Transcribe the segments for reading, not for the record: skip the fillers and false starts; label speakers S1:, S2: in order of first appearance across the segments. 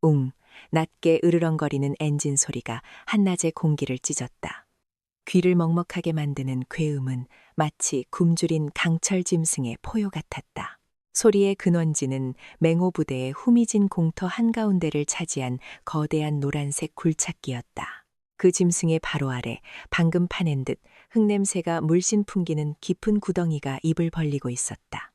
S1: 웅, 낮게 으르렁거리는 엔진 소리가 한낮의 공기를 찢었다. 귀를 먹먹하게 만드는 괴음은 마치 굶주린 강철 짐승의 포효 같았다. 소리의 근원지는 맹호 부대의 후미진 공터 한가운데를 차지한 거대한 노란색 굴착기였다. 그 짐승의 바로 아래 방금 파낸 듯 흙냄새가 물씬 풍기는 깊은 구덩이가 입을 벌리고 있었다.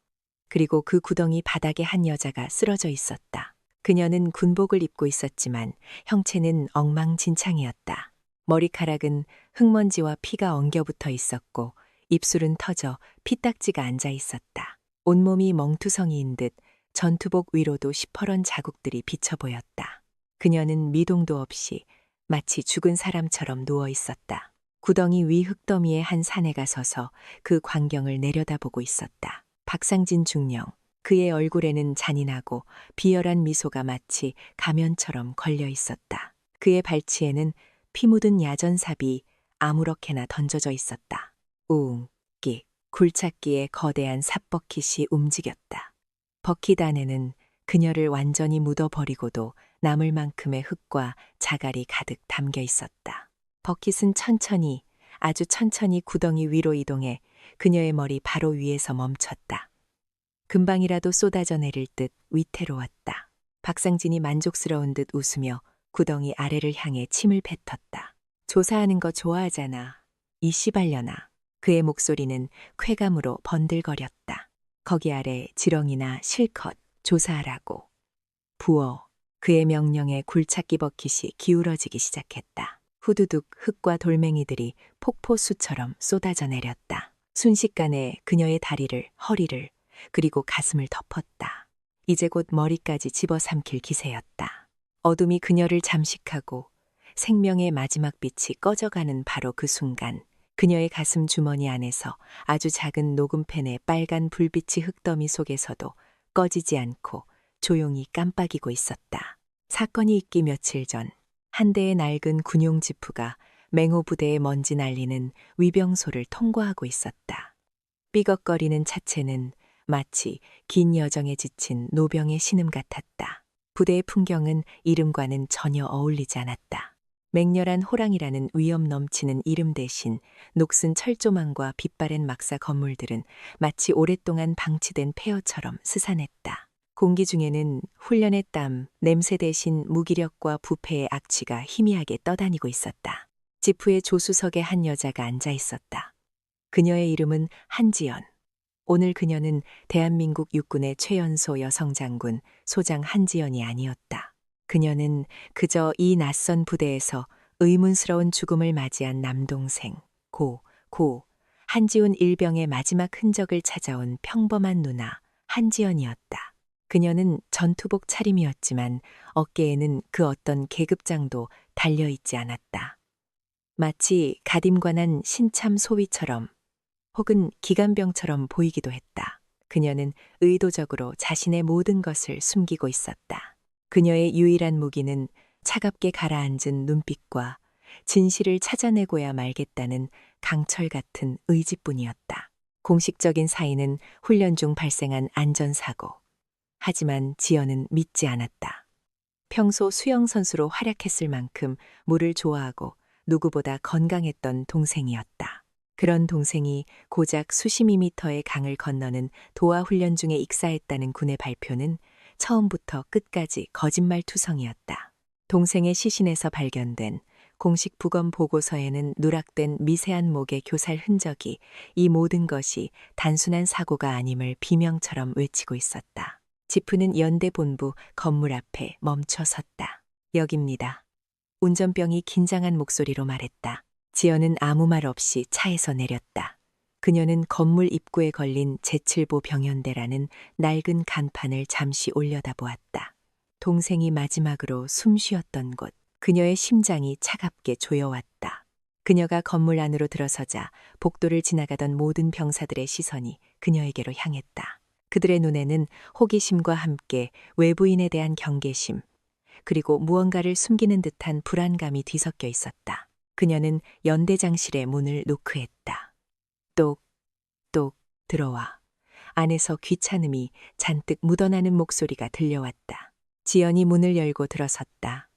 S1: 그리고 그 구덩이 바닥에 한 여자가 쓰러져 있었다. 그녀는 군복을 입고 있었지만 형체는 엉망진창이었다. 머리카락은 흙먼지와 피가 엉겨붙어 있었고 입술은 터져 피딱지가 앉아 있었다. 온몸이 멍투성이인 듯 전투복 위로도 시퍼런 자국들이 비쳐 보였다. 그녀는 미동도 없이 마치 죽은 사람처럼 누워 있었다. 구덩이 위 흙더미에 한 사내가 서서 그 광경을 내려다보고 있었다. 박상진 중령, 그의 얼굴에는 잔인하고 비열한 미소가 마치 가면처럼 걸려 있었다. 그의 발치에는 피 묻은 야전삽이 아무렇게나 던져져 있었다. 우웅, 끽, 굴착기의 거대한 삽버킷이 움직였다. 버킷 안에는 그녀를 완전히 묻어버리고도 남을 만큼의 흙과 자갈이 가득 담겨 있었다. 버킷은 천천히, 아주 천천히 구덩이 위로 이동해 그녀의 머리 바로 위에서 멈췄다. 금방이라도 쏟아져 내릴 듯 위태로웠다. 박상진이 만족스러운 듯 웃으며 구덩이 아래를 향해 침을 뱉었다. 조사하는 거 좋아하잖아. 이 씨발려나. 그의 목소리는 쾌감으로 번들거렸다. 거기 아래 지렁이나 실컷 조사하라고. 부어. 그의 명령에 굴착기 버킷이 기울어지기 시작했다. 후두둑 흙과 돌멩이들이 폭포수처럼 쏟아져 내렸다. 순식간에 그녀의 다리를, 허리를, 그리고 가슴을 덮었다. 이제 곧 머리까지 집어삼킬 기세였다. 어둠이 그녀를 잠식하고 생명의 마지막 빛이 꺼져가는 바로 그 순간, 그녀의 가슴 주머니 안에서 아주 작은 녹음펜의 빨간 불빛이 흙더미 속에서도 꺼지지 않고 조용히 깜빡이고 있었다. 사건이 있기 며칠 전, 한 대의 낡은 군용 지프가 맹호 부대의 먼지 날리는 위병소를 통과하고 있었다. 삐걱거리는 차체는 마치 긴 여정에 지친 노병의 신음 같았다. 부대의 풍경은 이름과는 전혀 어울리지 않았다. 맹렬한 호랑이라는 위험 넘치는 이름 대신 녹슨 철조망과 빛바랜 막사 건물들은 마치 오랫동안 방치된 폐허처럼 스산했다. 공기 중에는 훈련의 땀, 냄새 대신 무기력과 부패의 악취가 희미하게 떠다니고 있었다. 지프의 조수석에 한 여자가 앉아 있었다. 그녀의 이름은 한지연. 오늘 그녀는 대한민국 육군의 최연소 여성 장군 소장 한지연이 아니었다. 그녀는 그저 이 낯선 부대에서 의문스러운 죽음을 맞이한 남동생, 한지훈 일병의 마지막 흔적을 찾아온 평범한 누나, 한지연이었다. 그녀는 전투복 차림이었지만 어깨에는 그 어떤 계급장도 달려있지 않았다. 마치 가딤관한 신참 소위처럼 혹은 기관병처럼 보이기도 했다. 그녀는 의도적으로 자신의 모든 것을 숨기고 있었다. 그녀의 유일한 무기는 차갑게 가라앉은 눈빛과 진실을 찾아내고야 말겠다는 강철 같은 의지뿐이었다. 공식적인 사인은 훈련 중 발생한 안전사고. 하지만 지연은 믿지 않았다. 평소 수영선수로 활약했을 만큼 물을 좋아하고 누구보다 건강했던 동생이었다. 그런 동생이 고작 수십 미터의 강을 건너는 도하 훈련 중에 익사했다는 군의 발표는 처음부터 끝까지 거짓말투성이었다. 동생의 시신에서 발견된 공식 부검 보고서에는 누락된 미세한 목의 교살 흔적이 이 모든 것이 단순한 사고가 아님을 비명처럼 외치고 있었다. 지프는 연대 본부 건물 앞에 멈춰 섰다. 여깁니다. 운전병이 긴장한 목소리로 말했다. 지연은 아무 말 없이 차에서 내렸다. 그녀는 건물 입구에 걸린 제7보 병연대라는 낡은 간판을 잠시 올려다보았다. 동생이 마지막으로 숨 쉬었던 곳, 그녀의 심장이 차갑게 조여왔다. 그녀가 건물 안으로 들어서자 복도를 지나가던 모든 병사들의 시선이 그녀에게로 향했다. 그들의 눈에는 호기심과 함께 외부인에 대한 경계심, 그리고 무언가를 숨기는 듯한 불안감이 뒤섞여 있었다. 그녀는 연대장실의 문을 노크했다. 똑똑 들어와. 안에서 귀찮음이 잔뜩 묻어나는 목소리가 들려왔다. 지연이 문을 열고 들어섰다.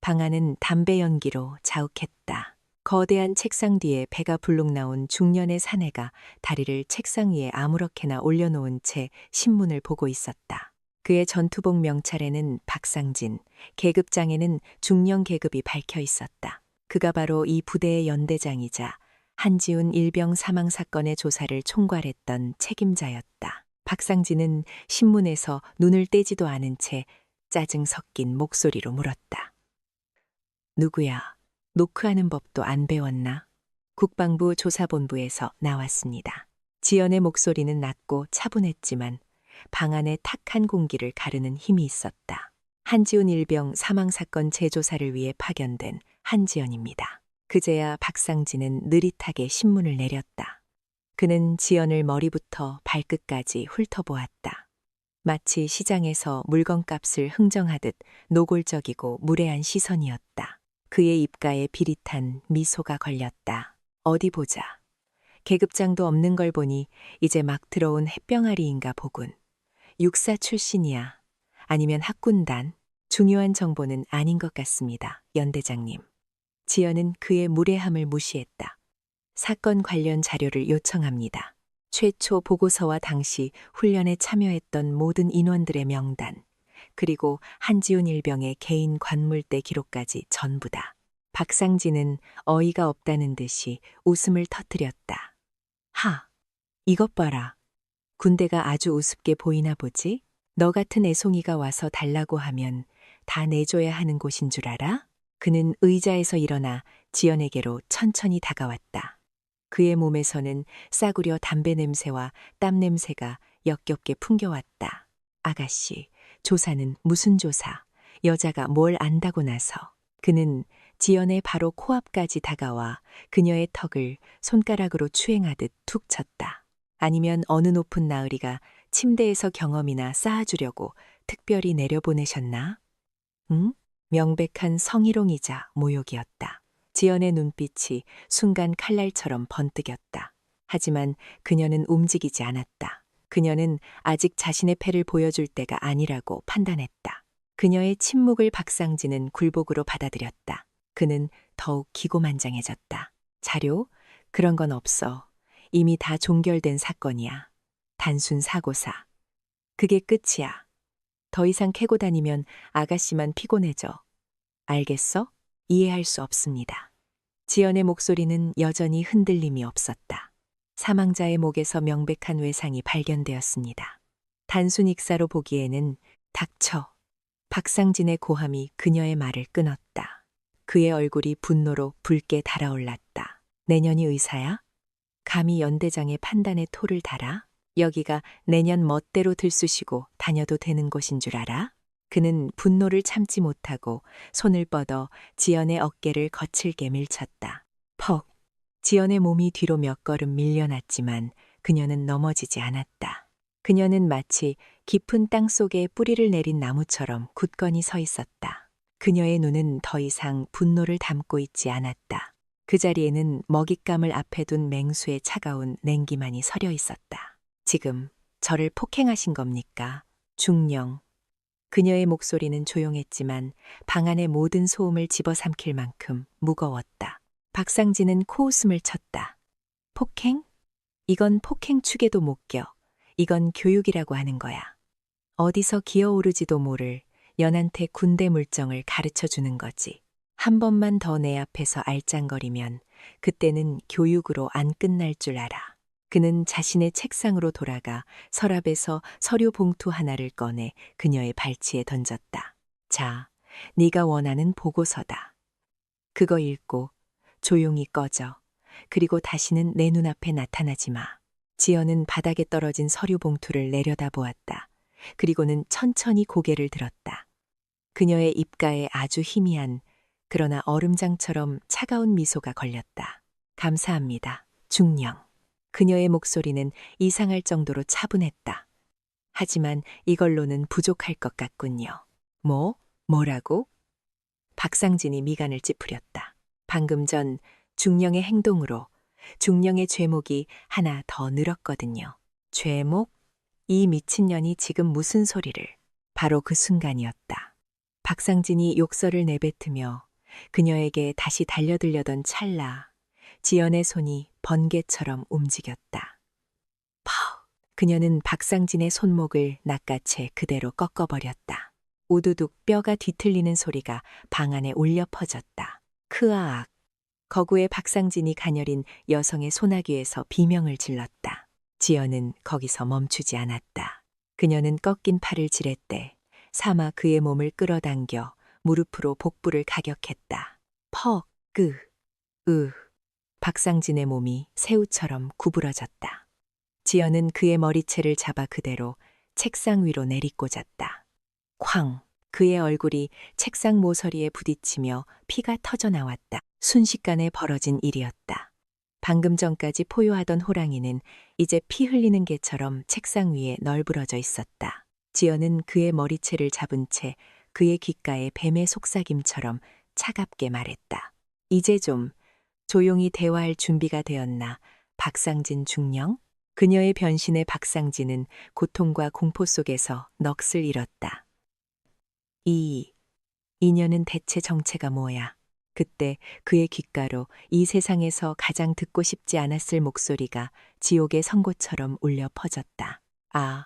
S1: 방 안은 담배 연기로 자욱했다. 거대한 책상 뒤에 배가 불룩 나온 중년의 사내가 다리를 책상 위에 아무렇게나 올려놓은 채 신문을 보고 있었다. 그의 전투복 명찰에는 박상진, 계급장에는 중령 계급이 밝혀 있었다. 그가 바로 이 부대의 연대장이자 한지훈 일병 사망 사건의 조사를 총괄했던 책임자였다. 박상진은 신문에서 눈을 떼지도 않은 채 짜증 섞인 목소리로 물었다. 누구야? 노크하는 법도 안 배웠나? 국방부 조사본부에서 나왔습니다. 지연의 목소리는 낮고 차분했지만 방 안에 탁한 공기를 가르는 힘이 있었다. 한지훈 일병 사망 사건 재조사를 위해 파견된 한지연입니다. 그제야 박상진은 느릿하게 신문을 내렸다. 그는 지연을 머리부터 발끝까지 훑어보았다. 마치 시장에서 물건값을 흥정하듯 노골적이고 무례한 시선이었다. 그의 입가에 비릿한 미소가 걸렸다. 어디 보자. 계급장도 없는 걸 보니 이제 막 들어온 햇병아리인가 보군. 육사 출신이야. 아니면 학군단. 중요한 정보는 아닌 것 같습니다. 연대장님. 지연은 그의 무례함을 무시했다. 사건 관련 자료를 요청합니다. 최초 보고서와 당시 훈련에 참여했던 모든 인원들의 명단, 그리고 한지훈 일병의 개인 관물대 기록까지 전부다. 박상진은 어이가 없다는 듯이 웃음을 터뜨렸다. 하, 이것 봐라. 군대가 아주 우습게 보이나 보지? 너 같은 애송이가 와서 달라고 하면 다 내줘야 하는 곳인 줄 알아? 그는 의자에서 일어나 지연에게로 천천히 다가왔다. 그의 몸에서는 싸구려 담배 냄새와 땀 냄새가 역겹게 풍겨왔다. 아가씨, 조사는 무슨 조사? 여자가 뭘 안다고 나서. 그는 지연의 바로 코앞까지 다가와 그녀의 턱을 손가락으로 추행하듯 툭 쳤다. 아니면 어느 높은 나으리가 침대에서 경험이나 쌓아주려고 특별히 내려보내셨나? 응? 명백한 성희롱이자 모욕이었다. 지연의 눈빛이 순간 칼날처럼 번뜩였다. 하지만 그녀는 움직이지 않았다. 그녀는 아직 자신의 패를 보여줄 때가 아니라고 판단했다. 그녀의 침묵을 박상진은 굴복으로 받아들였다. 그는 더욱 기고만장해졌다. 자료? 그런 건 없어. 이미 다 종결된 사건이야. 단순 사고사. 그게 끝이야. 더 이상 캐고 다니면 아가씨만 피곤해져. 알겠어? 이해할 수 없습니다. 지연의 목소리는 여전히 흔들림이 없었다. 사망자의 목에서 명백한 외상이 발견되었습니다. 단순 익사로 보기에는 닥쳐. 박상진의 고함이 그녀의 말을 끊었다. 그의 얼굴이 분노로 붉게 달아올랐다. 내년이 의사야? 감히 연대장의 판단에 토를 달아? 여기가 내년 멋대로 들쑤시고 다녀도 되는 곳인 줄 알아? 그는 분노를 참지 못하고 손을 뻗어 지연의 어깨를 거칠게 밀쳤다. 퍽! 지연의 몸이 뒤로 몇 걸음 밀려났지만 그녀는 넘어지지 않았다. 그녀는 마치 깊은 땅 속에 뿌리를 내린 나무처럼 굳건히 서 있었다. 그녀의 눈은 더 이상 분노를 담고 있지 않았다. 그 자리에는 먹잇감을 앞에 둔 맹수의 차가운 냉기만이 서려 있었다. 지금 저를 폭행하신 겁니까? 중령. 그녀의 목소리는 조용했지만 방 안의 모든 소음을 집어삼킬 만큼 무거웠다. 박상진은 코웃음을 쳤다. 폭행? 이건 폭행 축에도 못 껴. 이건 교육이라고 하는 거야. 어디서 기어오르지도 모를 연한테 군대 물정을 가르쳐 주는 거지. 한 번만 더 내 앞에서 알짱거리면 그때는 교육으로 안 끝날 줄 알아. 그는 자신의 책상으로 돌아가 서랍에서 서류 봉투 하나를 꺼내 그녀의 발치에 던졌다. 자, 네가 원하는 보고서다. 그거 읽고 조용히 꺼져. 그리고 다시는 내 눈앞에 나타나지 마. 지연은 바닥에 떨어진 서류 봉투를 내려다보았다. 그리고는 천천히 고개를 들었다. 그녀의 입가에 아주 희미한 그러나 얼음장처럼 차가운 미소가 걸렸다. 감사합니다. 중령. 그녀의 목소리는 이상할 정도로 차분했다. 하지만 이걸로는 부족할 것 같군요. 뭐라고? 박상진이 미간을 찌푸렸다. 방금 전 중령의 행동으로 중령의 죄목이 하나 더 늘었거든요. 죄목? 이 미친년이 지금 무슨 소리를. 바로 그 순간이었다. 박상진이 욕설을 내뱉으며 그녀에게 다시 달려들려던 찰나 지연의 손이 번개처럼 움직였다. 퍽! 그녀는 박상진의 손목을 낚아채 그대로 꺾어버렸다. 우두둑 뼈가 뒤틀리는 소리가 방 안에 울려 퍼졌다. 크아악! 거구의 박상진이 가녀린 여성의 소나귀에서 비명을 질렀다. 지연은 거기서 멈추지 않았다. 그녀는 꺾인 팔을 지렛대 사마 그의 몸을 끌어당겨 무릎으로 복부를 가격했다. 퍽! 박상진의 몸이 새우처럼 구부러졌다. 지연은 그의 머리채를 잡아 그대로 책상 위로 내리꽂았다. 쾅! 그의 얼굴이 책상 모서리에 부딪히며 피가 터져 나왔다. 순식간에 벌어진 일이었다. 방금 전까지 포효하던 호랑이는 이제 피 흘리는 개처럼 책상 위에 널브러져 있었다. 지연은 그의 머리채를 잡은 채 그의 귓가에 뱀의 속삭임처럼 차갑게 말했다. 이제 좀 조용히 대화할 준비가 되었나, 박상진 중령? 그녀의 변신에 박상진은 고통과 공포 속에서 넋을 잃었다. 이 인연은 대체 정체가 뭐야? 그때 그의 귓가로 이 세상에서 가장 듣고 싶지 않았을 목소리가 지옥의 선고처럼 울려 퍼졌다. 아,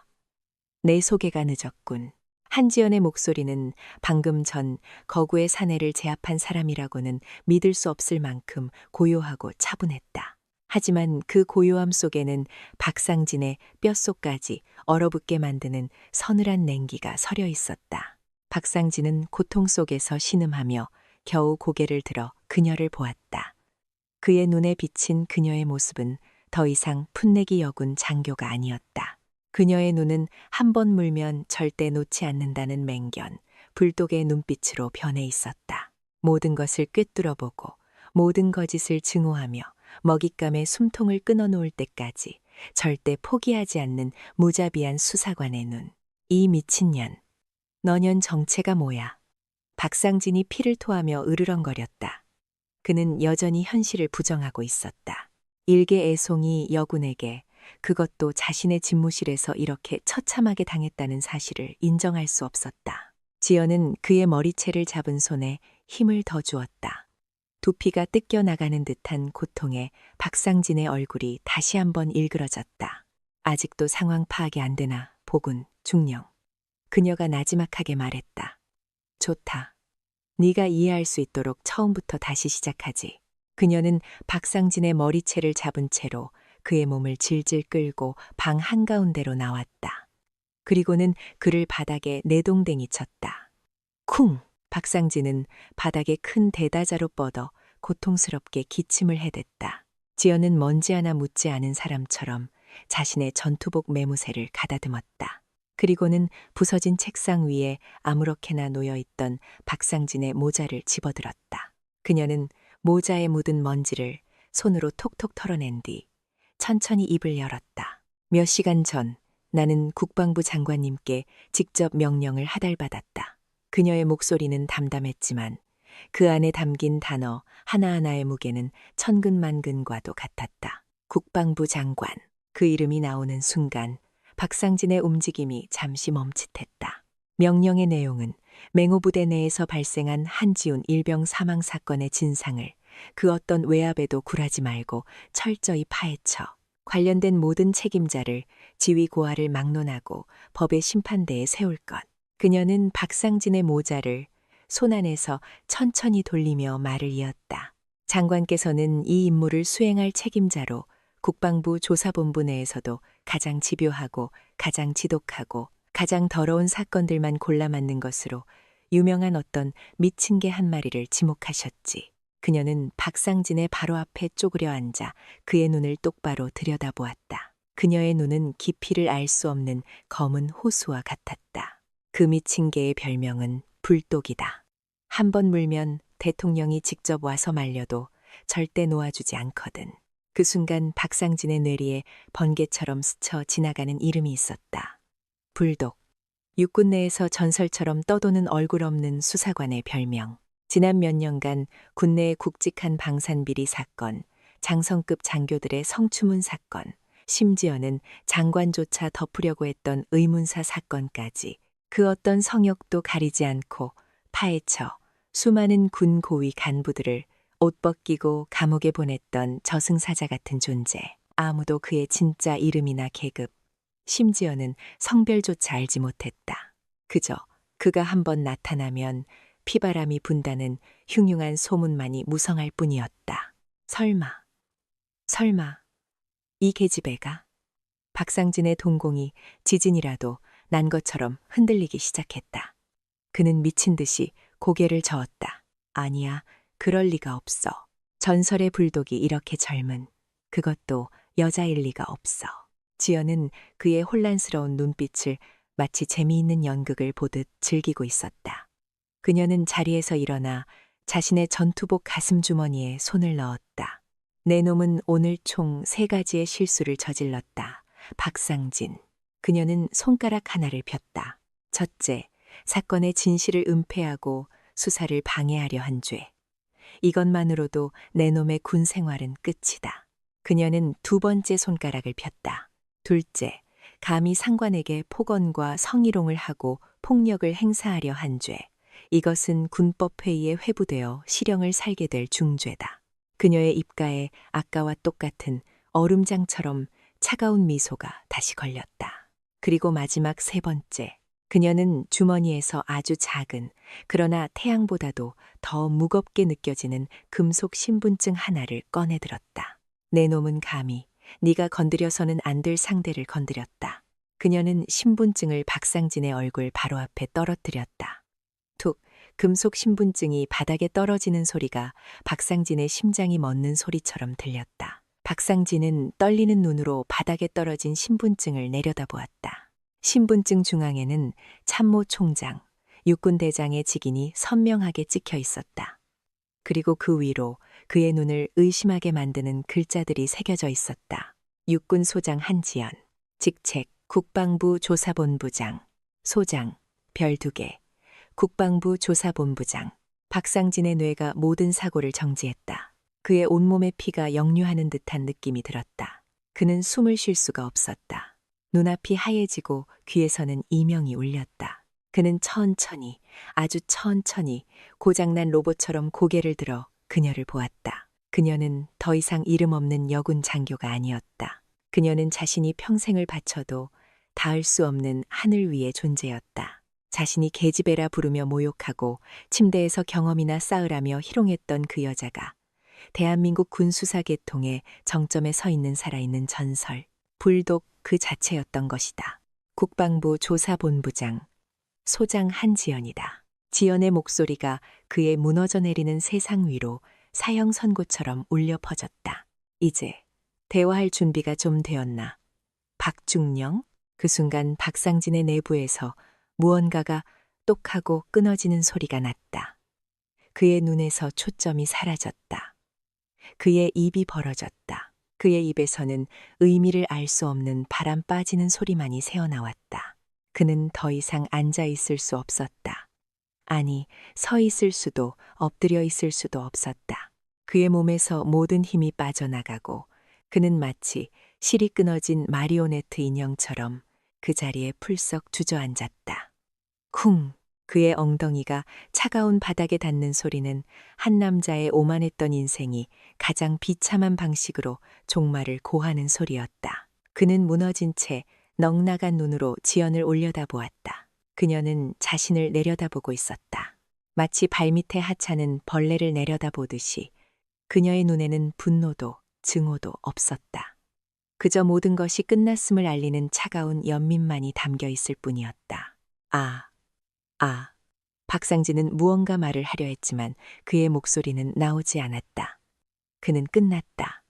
S1: 내 소개가 늦었군. 한지연의 목소리는 방금 전 거구의 사내를 제압한 사람이라고는 믿을 수 없을 만큼 고요하고 차분했다. 하지만 그 고요함 속에는 박상진의 뼛속까지 얼어붙게 만드는 서늘한 냉기가 서려 있었다. 박상진은 고통 속에서 신음하며 겨우 고개를 들어 그녀를 보았다. 그의 눈에 비친 그녀의 모습은 더 이상 풋내기 여군 장교가 아니었다. 그녀의 눈은 한 번 물면 절대 놓지 않는다는 맹견, 불독의 눈빛으로 변해 있었다. 모든 것을 꿰뚫어보고 모든 거짓을 증오하며 먹잇감의 숨통을 끊어놓을 때까지 절대 포기하지 않는 무자비한 수사관의 눈. 이 미친년, 너년 정체가 뭐야? 박상진이 피를 토하며 으르렁거렸다. 그는 여전히 현실을 부정하고 있었다. 일개 애송이 여군에게, 그것도 자신의 집무실에서 이렇게 처참하게 당했다는 사실을 인정할 수 없었다. 지연은 그의 머리채를 잡은 손에 힘을 더 주었다. 두피가 뜯겨나가는 듯한 고통에 박상진의 얼굴이 다시 한번 일그러졌다. 아직도 상황 파악이 안 되나, 보군, 중령. 그녀가 나지막하게 말했다. 좋다. 네가 이해할 수 있도록 처음부터 다시 시작하지. 그녀는 박상진의 머리채를 잡은 채로 그의 몸을 질질 끌고 방 한가운데로 나왔다. 그리고는 그를 바닥에 내동댕이 쳤다. 쿵! 박상진은 바닥에 큰 대다자로 뻗어 고통스럽게 기침을 해댔다. 지연은 먼지 하나 묻지 않은 사람처럼 자신의 전투복 매무새를 가다듬었다. 그리고는 부서진 책상 위에 아무렇게나 놓여있던 박상진의 모자를 집어들었다. 그녀는 모자에 묻은 먼지를 손으로 톡톡 털어낸 뒤 천천히 입을 열었다. 몇 시간 전 나는 국방부 장관님께 직접 명령을 하달받았다. 그녀의 목소리는 담담했지만 그 안에 담긴 단어 하나하나의 무게는 천근만근과도 같았다. 국방부 장관. 그 이름이 나오는 순간 박상진의 움직임이 잠시 멈칫했다. 명령의 내용은 맹호부대 내에서 발생한 한지훈 일병 사망 사건의 진상을 그 어떤 외압에도 굴하지 말고 철저히 파헤쳐 관련된 모든 책임자를 지휘 고하를 막론하고 법의 심판대에 세울 것. 그녀는 박상진의 모자를 손 안에서 천천히 돌리며 말을 이었다. 장관께서는 이 임무를 수행할 책임자로 국방부 조사본부 내에서도 가장 집요하고 가장 지독하고 가장 더러운 사건들만 골라 맞는 것으로 유명한 어떤 미친 개 한 마리를 지목하셨지. 그녀는 박상진의 바로 앞에 쪼그려 앉아 그의 눈을 똑바로 들여다보았다. 그녀의 눈은 깊이를 알 수 없는 검은 호수와 같았다. 그 미친 개의 별명은 불독이다. 한 번 물면 대통령이 직접 와서 말려도 절대 놓아주지 않거든. 그 순간 박상진의 뇌리에 번개처럼 스쳐 지나가는 이름이 있었다. 불독. 육군 내에서 전설처럼 떠도는 얼굴 없는 수사관의 별명. 지난 몇 년간 국내의 굵직한 방산비리 사건, 장성급 장교들의 성추문 사건, 심지어는 장관조차 덮으려고 했던 의문사 사건까지 그 어떤 성역도 가리지 않고 파헤쳐 수많은 군 고위 간부들을 옷 벗기고 감옥에 보냈던 저승사자 같은 존재. 아무도 그의 진짜 이름이나 계급, 심지어는 성별조차 알지 못했다. 그저 그가 한번 나타나면 피바람이 분다는 흉흉한 소문만이 무성할 뿐이었다. 설마 이 계집애가? 박상진의 동공이 지진이라도 난 것처럼 흔들리기 시작했다. 그는 미친 듯이 고개를 저었다. 아니야, 그럴 리가 없어. 전설의 불독이 이렇게 젊은, 그것도 여자일 리가 없어. 지연은 그의 혼란스러운 눈빛을 마치 재미있는 연극을 보듯 즐기고 있었다. 그녀는 자리에서 일어나 자신의 전투복 가슴 주머니에 손을 넣었다. 내 놈은 오늘 총 3가지의 실수를 저질렀다. 박상진. 그녀는 손가락 하나를 폈다. 첫째, 사건의 진실을 은폐하고 수사를 방해하려 한 죄. 이것만으로도 내 놈의 군 생활은 끝이다. 그녀는 2번째 손가락을 폈다. 둘째, 감히 상관에게 폭언과 성희롱을 하고 폭력을 행사하려 한 죄. 이것은 군법회의에 회부되어 실형을 살게 될 중죄다. 그녀의 입가에 아까와 똑같은 얼음장처럼 차가운 미소가 다시 걸렸다. 그리고 마지막 3번째, 그녀는 주머니에서 아주 작은, 그러나 태양보다도 더 무겁게 느껴지는 금속 신분증 하나를 꺼내들었다. 내 놈은 감히 네가 건드려서는 안 될 상대를 건드렸다. 그녀는 신분증을 박상진의 얼굴 바로 앞에 떨어뜨렸다. 툭, 금속 신분증이 바닥에 떨어지는 소리가 박상진의 심장이 멎는 소리처럼 들렸다. 박상진은 떨리는 눈으로 바닥에 떨어진 신분증을 내려다보았다. 신분증 중앙에는 참모 총장, 육군 대장의 직인이 선명하게 찍혀 있었다. 그리고 그 위로 그의 눈을 의심하게 만드는 글자들이 새겨져 있었다. 육군 소장 한지연, 직책 국방부 조사본부장, 소장 별 2개, 국방부 조사본부장. 박상진의 뇌가 모든 사고를 정지했다. 그의 온몸의 피가 역류하는 듯한 느낌이 들었다. 그는 숨을 쉴 수가 없었다. 눈앞이 하얘지고 귀에서는 이명이 울렸다. 그는 천천히, 아주 천천히 고장난 로봇처럼 고개를 들어 그녀를 보았다. 그녀는 더 이상 이름 없는 여군 장교가 아니었다. 그녀는 자신이 평생을 바쳐도 닿을 수 없는 하늘 위의 존재였다. 자신이 계집애라 부르며 모욕하고 침대에서 경험이나 쌓으라며 희롱했던 그 여자가 대한민국 군수사 계통의 정점에 서 있는 살아있는 전설, 불독 그 자체였던 것이다. 국방부 조사본부장, 소장 한지연이다. 지연의 목소리가 그의 무너져 내리는 세상 위로 사형 선고처럼 울려 퍼졌다. 이제 대화할 준비가 좀 되었나? 박중령? 그 순간 박상진의 내부에서 무언가가 똑하고 끊어지는 소리가 났다. 그의 눈에서 초점이 사라졌다. 그의 입이 벌어졌다. 그의 입에서는 의미를 알 수 없는 바람 빠지는 소리만이 새어나왔다. 그는 더 이상 앉아 있을 수 없었다. 아니, 서 있을 수도 엎드려 있을 수도 없었다. 그의 몸에서 모든 힘이 빠져나가고 그는 마치 실이 끊어진 마리오네트 인형처럼 그 자리에 풀썩 주저앉았다. 쿵! 그의 엉덩이가 차가운 바닥에 닿는 소리는 한 남자의 오만했던 인생이 가장 비참한 방식으로 종말을 고하는 소리였다. 그는 무너진 채 넉나간 눈으로 지연을 올려다보았다. 그녀는 자신을 내려다보고 있었다. 마치 발밑에 하찮은 벌레를 내려다보듯이 그녀의 눈에는 분노도 증오도 없었다. 그저 모든 것이 끝났음을 알리는 차가운 연민만이 담겨 있을 뿐이었다. 박상진은 무언가 말을 하려 했지만 그의 목소리는 나오지 않았다. 그는 끝났다.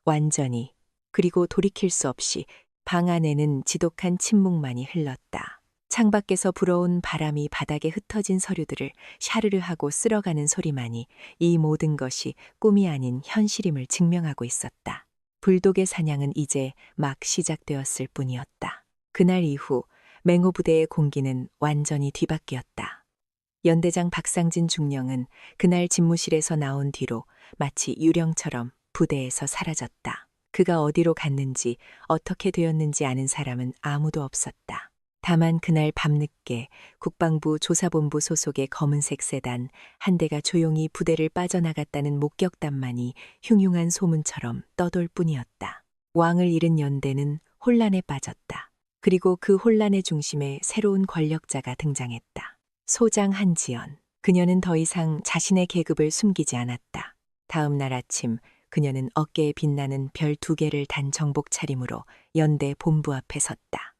S1: 완전히. 그리고 돌이킬 수 없이 방 안에는 지독한 침묵만이 흘렀다. 창밖에서 불어온 바람이 바닥에 흩어진 서류들을 샤르르 하고 쓸어가는 소리만이 이 모든 것이 꿈이 아닌 현실임을 증명하고 있었다. 불독의 사냥은 이제 막 시작되었을 뿐이었다. 그날 이후 맹호 부대의 공기는 완전히 뒤바뀌었다. 연대장 박상진 중령은 그날 집무실에서 나온 뒤로 마치 유령처럼 부대에서 사라졌다. 그가 어디로 갔는지 어떻게 되었는지 아는 사람은 아무도 없었다. 다만 그날 밤늦게 국방부 조사본부 소속의 검은색 세단 한 대가 조용히 부대를 빠져나갔다는 목격담만이 흉흉한 소문처럼 떠돌 뿐이었다. 왕을 잃은 연대는 혼란에 빠졌다. 그리고 그 혼란의 중심에 새로운 권력자가 등장했다. 소장 한지연. 그녀는 더 이상 자신의 계급을 숨기지 않았다. 다음 날 아침 그녀는 어깨에 빛나는 별 2개를 단 정복 차림으로 연대 본부 앞에 섰다.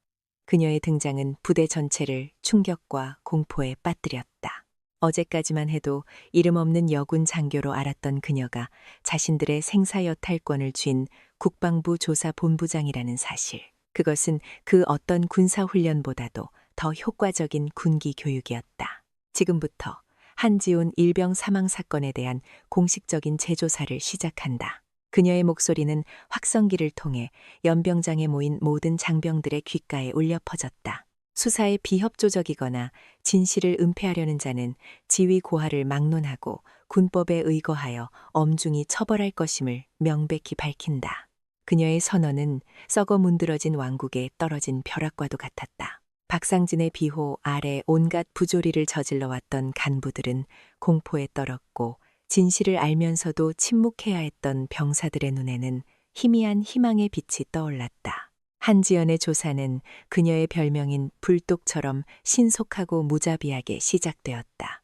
S1: 그녀의 등장은 부대 전체를 충격과 공포에 빠뜨렸다. 어제까지만 해도 이름 없는 여군 장교로 알았던 그녀가 자신들의 생사여탈권을 쥔 국방부 조사본부장이라는 사실. 그것은 그 어떤 군사훈련보다도 더 효과적인 군기 교육이었다. 지금부터 한지훈 일병 사망 사건에 대한 공식적인 재조사를 시작한다. 그녀의 목소리는 확성기를 통해 연병장에 모인 모든 장병들의 귓가에 울려 퍼졌다. 수사에 비협조적이거나 진실을 은폐하려는 자는 지위 고하를 막론하고 군법에 의거하여 엄중히 처벌할 것임을 명백히 밝힌다. 그녀의 선언은 썩어 문드러진 왕국에 떨어진 벼락과도 같았다. 박상진의 비호 아래 온갖 부조리를 저질러 왔던 간부들은 공포에 떨었고 진실을 알면서도 침묵해야 했던 병사들의 눈에는 희미한 희망의 빛이 떠올랐다. 한지연의 조사는 그녀의 별명인 불독처럼 신속하고 무자비하게 시작되었다.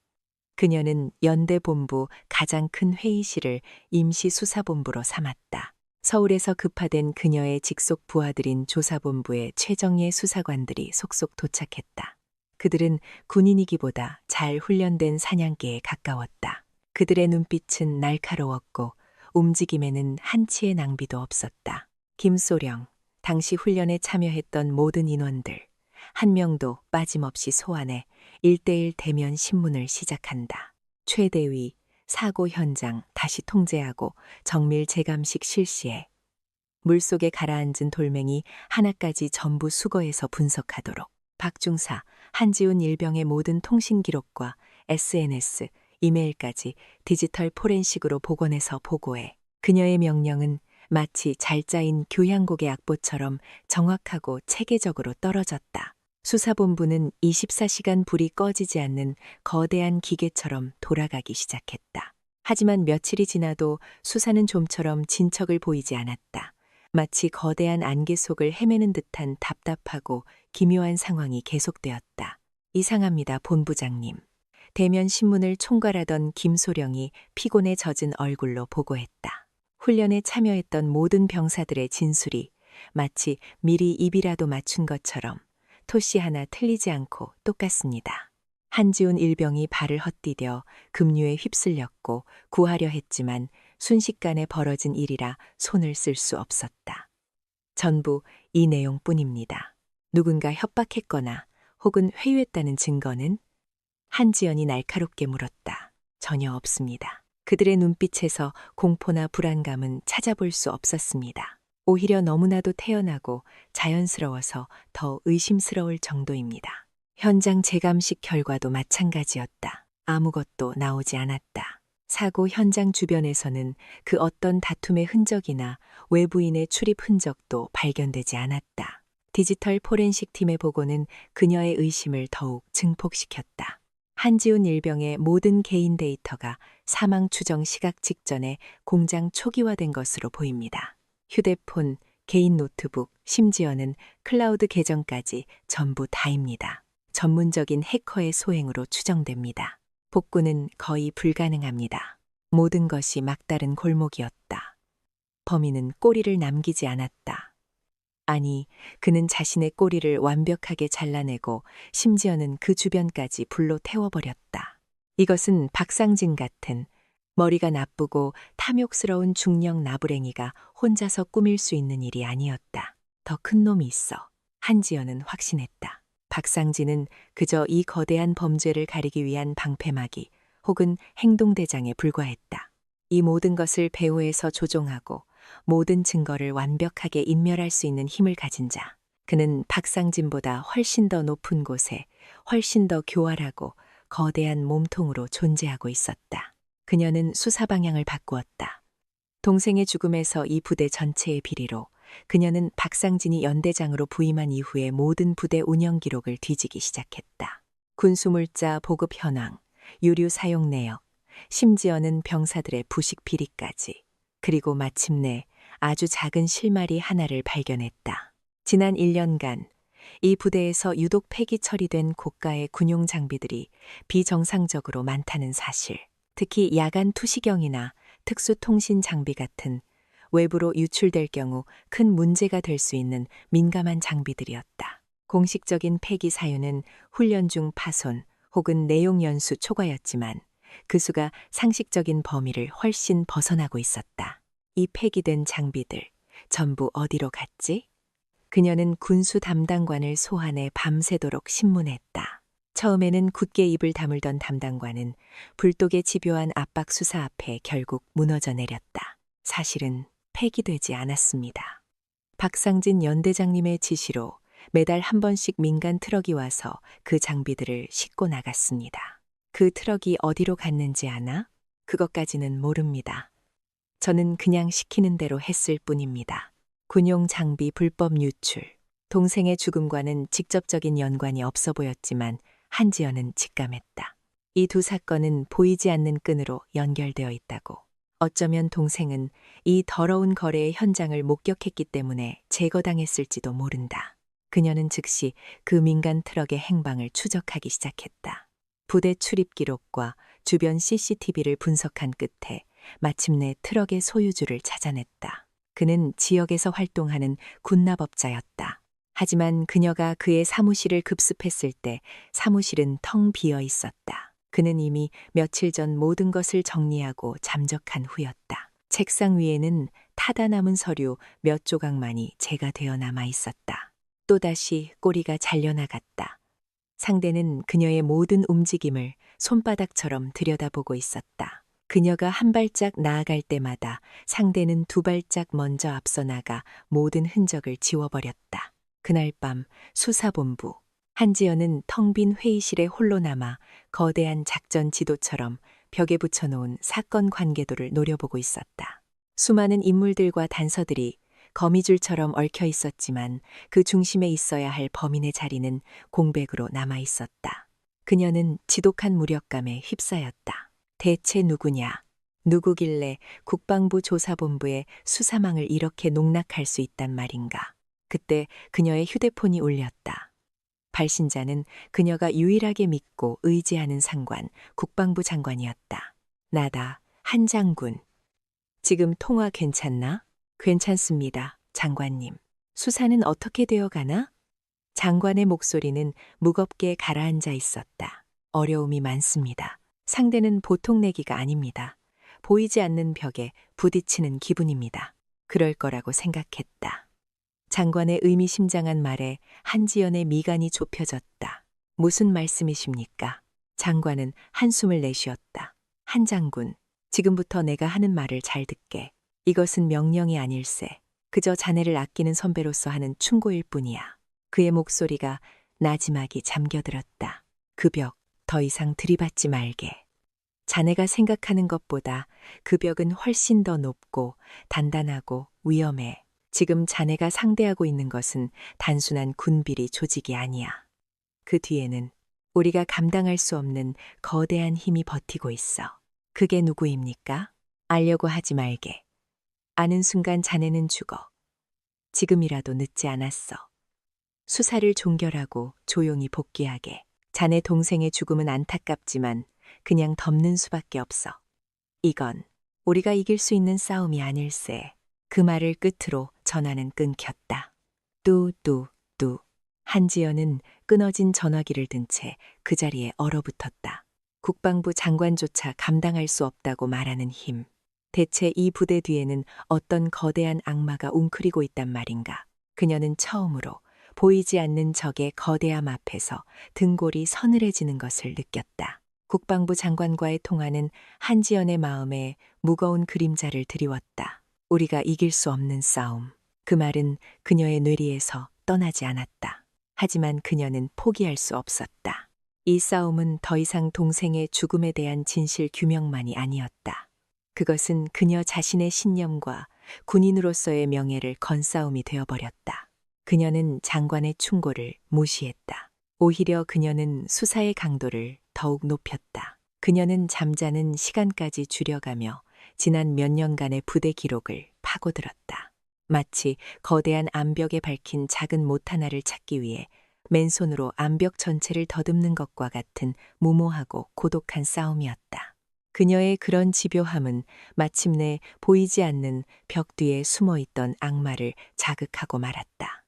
S1: 그녀는 연대본부 가장 큰 회의실을 임시수사본부로 삼았다. 서울에서 급파된 그녀의 직속 부하들인 조사본부의 최정예 수사관들이 속속 도착했다. 그들은 군인이기보다 잘 훈련된 사냥개에 가까웠다. 그들의 눈빛은 날카로웠고 움직임에는 한치의 낭비도 없었다. 김소령, 당시 훈련에 참여했던 모든 인원들, 한 명도 빠짐없이 소환해 1:1 대면 신문을 시작한다. 최대위, 사고 현장 다시 통제하고 정밀 재감식 실시해 물속에 가라앉은 돌멩이 하나까지 전부 수거해서 분석하도록. 박중사, 한지훈 일병의 모든 통신 기록과 SNS, 이메일까지 디지털 포렌식으로 복원해서 보고해. 그녀의 명령은 마치 잘 짜인 교향곡의 악보처럼 정확하고 체계적으로 떨어졌다. 수사본부는 24시간 불이 꺼지지 않는 거대한 기계처럼 돌아가기 시작했다. 하지만 며칠이 지나도 수사는 좀처럼 진척을 보이지 않았다. 마치 거대한 안개 속을 헤매는 듯한 답답하고 기묘한 상황이 계속되었다. 이상합니다, 본부장님. 대면 신문을 총괄하던 김소령이 피곤에 젖은 얼굴로 보고했다. 훈련에 참여했던 모든 병사들의 진술이 마치 미리 입이라도 맞춘 것처럼 토씨 하나 틀리지 않고 똑같습니다. 한지훈 일병이 발을 헛디뎌 급류에 휩쓸렸고 구하려 했지만 순식간에 벌어진 일이라 손을 쓸 수 없었다. 전부 이 내용뿐입니다. 누군가 협박했거나 혹은 회유했다는 증거는? 한지연이 날카롭게 물었다. 전혀 없습니다. 그들의 눈빛에서 공포나 불안감은 찾아볼 수 없었습니다. 오히려 너무나도 태연하고 자연스러워서 더 의심스러울 정도입니다. 현장 재감식 결과도 마찬가지였다. 아무것도 나오지 않았다. 사고 현장 주변에서는 그 어떤 다툼의 흔적이나 외부인의 출입 흔적도 발견되지 않았다. 디지털 포렌식 팀의 보고는 그녀의 의심을 더욱 증폭시켰다. 한지훈 일병의 모든 개인 데이터가 사망 추정 시각 직전에 공장 초기화된 것으로 보입니다. 휴대폰, 개인 노트북, 심지어는 클라우드 계정까지 전부 다입니다. 전문적인 해커의 소행으로 추정됩니다. 복구는 거의 불가능합니다. 모든 것이 막다른 골목이었다. 범인은 꼬리를 남기지 않았다. 아니, 그는 자신의 꼬리를 완벽하게 잘라내고 심지어는 그 주변까지 불로 태워버렸다. 이것은 박상진 같은 머리가 나쁘고 탐욕스러운 중령 나부랭이가 혼자서 꾸밀 수 있는 일이 아니었다. 더 큰 놈이 있어. 한지연은 확신했다. 박상진은 그저 이 거대한 범죄를 가리기 위한 방패막이 혹은 행동대장에 불과했다. 이 모든 것을 배후에서 조종하고 모든 증거를 완벽하게 인멸할 수 있는 힘을 가진 자. 그는 박상진보다 훨씬 더 높은 곳에 훨씬 더 교활하고 거대한 몸통으로 존재하고 있었다. 그녀는 수사 방향을 바꾸었다. 동생의 죽음에서 이 부대 전체의 비리로 그녀는 박상진이 연대장으로 부임한 이후의 모든 부대 운영 기록을 뒤지기 시작했다. 군수물자 보급 현황, 유류 사용 내역, 심지어는 병사들의 부식 비리까지. 그리고 마침내 아주 작은 실마리 하나를 발견했다. 지난 1년간 이 부대에서 유독 폐기 처리된 고가의 군용 장비들이 비정상적으로 많다는 사실. 특히 야간 투시경이나 특수통신 장비 같은 외부로 유출될 경우 큰 문제가 될 수 있는 민감한 장비들이었다. 공식적인 폐기 사유는 훈련 중 파손 혹은 내용 연수 초과였지만 그 수가 상식적인 범위를 훨씬 벗어나고 있었다. 이 폐기된 장비들 전부 어디로 갔지? 그녀는 군수 담당관을 소환해 밤새도록 신문했다. 처음에는 굳게 입을 다물던 담당관은 불독의 집요한 압박 수사 앞에 결국 무너져 내렸다. 사실은 폐기되지 않았습니다. 박상진 연대장님의 지시로 매달 한 번씩 민간 트럭이 와서 그 장비들을 싣고 나갔습니다. 그 트럭이 어디로 갔는지 아나? 그것까지는 모릅니다. 저는 그냥 시키는 대로 했을 뿐입니다. 군용 장비 불법 유출. 동생의 죽음과는 직접적인 연관이 없어 보였지만 한지연은 직감했다. 이 두 사건은 보이지 않는 끈으로 연결되어 있다고. 어쩌면 동생은 이 더러운 거래의 현장을 목격했기 때문에 제거당했을지도 모른다. 그녀는 즉시 그 민간 트럭의 행방을 추적하기 시작했다. 부대 출입 기록과 주변 CCTV를 분석한 끝에 마침내 트럭의 소유주를 찾아냈다. 그는 지역에서 활동하는 군납업자였다. 하지만 그녀가 그의 사무실을 급습했을 때 사무실은 텅 비어 있었다. 그는 이미 며칠 전 모든 것을 정리하고 잠적한 후였다. 책상 위에는 타다 남은 서류 몇 조각만이 재가 되어 남아 있었다. 또다시 꼬리가 잘려나갔다. 상대는 그녀의 모든 움직임을 손바닥처럼 들여다보고 있었다. 그녀가 한 발짝 나아갈 때마다 상대는 두 발짝 먼저 앞서 나가 모든 흔적을 지워버렸다. 그날 밤 수사본부. 한지연은 텅 빈 회의실에 홀로 남아 거대한 작전 지도처럼 벽에 붙여놓은 사건 관계도를 노려보고 있었다. 수많은 인물들과 단서들이 거미줄처럼 얽혀 있었지만 그 중심에 있어야 할 범인의 자리는 공백으로 남아 있었다. 그녀는 지독한 무력감에 휩싸였다. 대체 누구냐? 누구길래 국방부 조사본부에 수사망을 이렇게 농락할 수 있단 말인가? 그때 그녀의 휴대폰이 울렸다. 발신자는 그녀가 유일하게 믿고 의지하는 상관, 국방부 장관이었다. 나다, 한 장군. 지금 통화 괜찮나? 괜찮습니다, 장관님. 수사는 어떻게 되어 가나? 장관의 목소리는 무겁게 가라앉아 있었다. 어려움이 많습니다. 상대는 보통 내기가 아닙니다. 보이지 않는 벽에 부딪히는 기분입니다. 그럴 거라고 생각했다. 장관의 의미심장한 말에 한지연의 미간이 좁혀졌다. 무슨 말씀이십니까? 장관은 한숨을 내쉬었다. 한 장군, 지금부터 내가 하는 말을 잘 듣게. 이것은 명령이 아닐세. 그저 자네를 아끼는 선배로서 하는 충고일 뿐이야. 그의 목소리가 나지막이 잠겨들었다. 그 벽, 더 이상 들이받지 말게. 자네가 생각하는 것보다 그 벽은 훨씬 더 높고 단단하고 위험해. 지금 자네가 상대하고 있는 것은 단순한 군비리 조직이 아니야. 그 뒤에는 우리가 감당할 수 없는 거대한 힘이 버티고 있어. 그게 누구입니까? 알려고 하지 말게. 아는 순간 자네는 죽어. 지금이라도 늦지 않았어. 수사를 종결하고 조용히 복귀하게. 자네 동생의 죽음은 안타깝지만 그냥 덮는 수밖에 없어. 이건 우리가 이길 수 있는 싸움이 아닐세. 그 말을 끝으로 전화는 끊겼다. 뚜뚜뚜. 한지연은 끊어진 전화기를 든 채 그 자리에 얼어붙었다. 국방부 장관조차 감당할 수 없다고 말하는 힘. 대체 이 부대 뒤에는 어떤 거대한 악마가 웅크리고 있단 말인가. 그녀는 처음으로 보이지 않는 적의 거대함 앞에서 등골이 서늘해지는 것을 느꼈다. 국방부 장관과의 통화는 한지연의 마음에 무거운 그림자를 드리웠다. 우리가 이길 수 없는 싸움. 그 말은 그녀의 뇌리에서 떠나지 않았다. 하지만 그녀는 포기할 수 없었다. 이 싸움은 더 이상 동생의 죽음에 대한 진실 규명만이 아니었다. 그것은 그녀 자신의 신념과 군인으로서의 명예를 건 싸움이 되어버렸다. 그녀는 장관의 충고를 무시했다. 오히려 그녀는 수사의 강도를 더욱 높였다. 그녀는 잠자는 시간까지 줄여가며 지난 몇 년간의 부대 기록을 파고들었다. 마치 거대한 암벽에 밝힌 작은 못 하나를 찾기 위해 맨손으로 암벽 전체를 더듬는 것과 같은 무모하고 고독한 싸움이었다. 그녀의 그런 집요함은 마침내 보이지 않는 벽 뒤에 숨어있던 악마를 자극하고 말았다.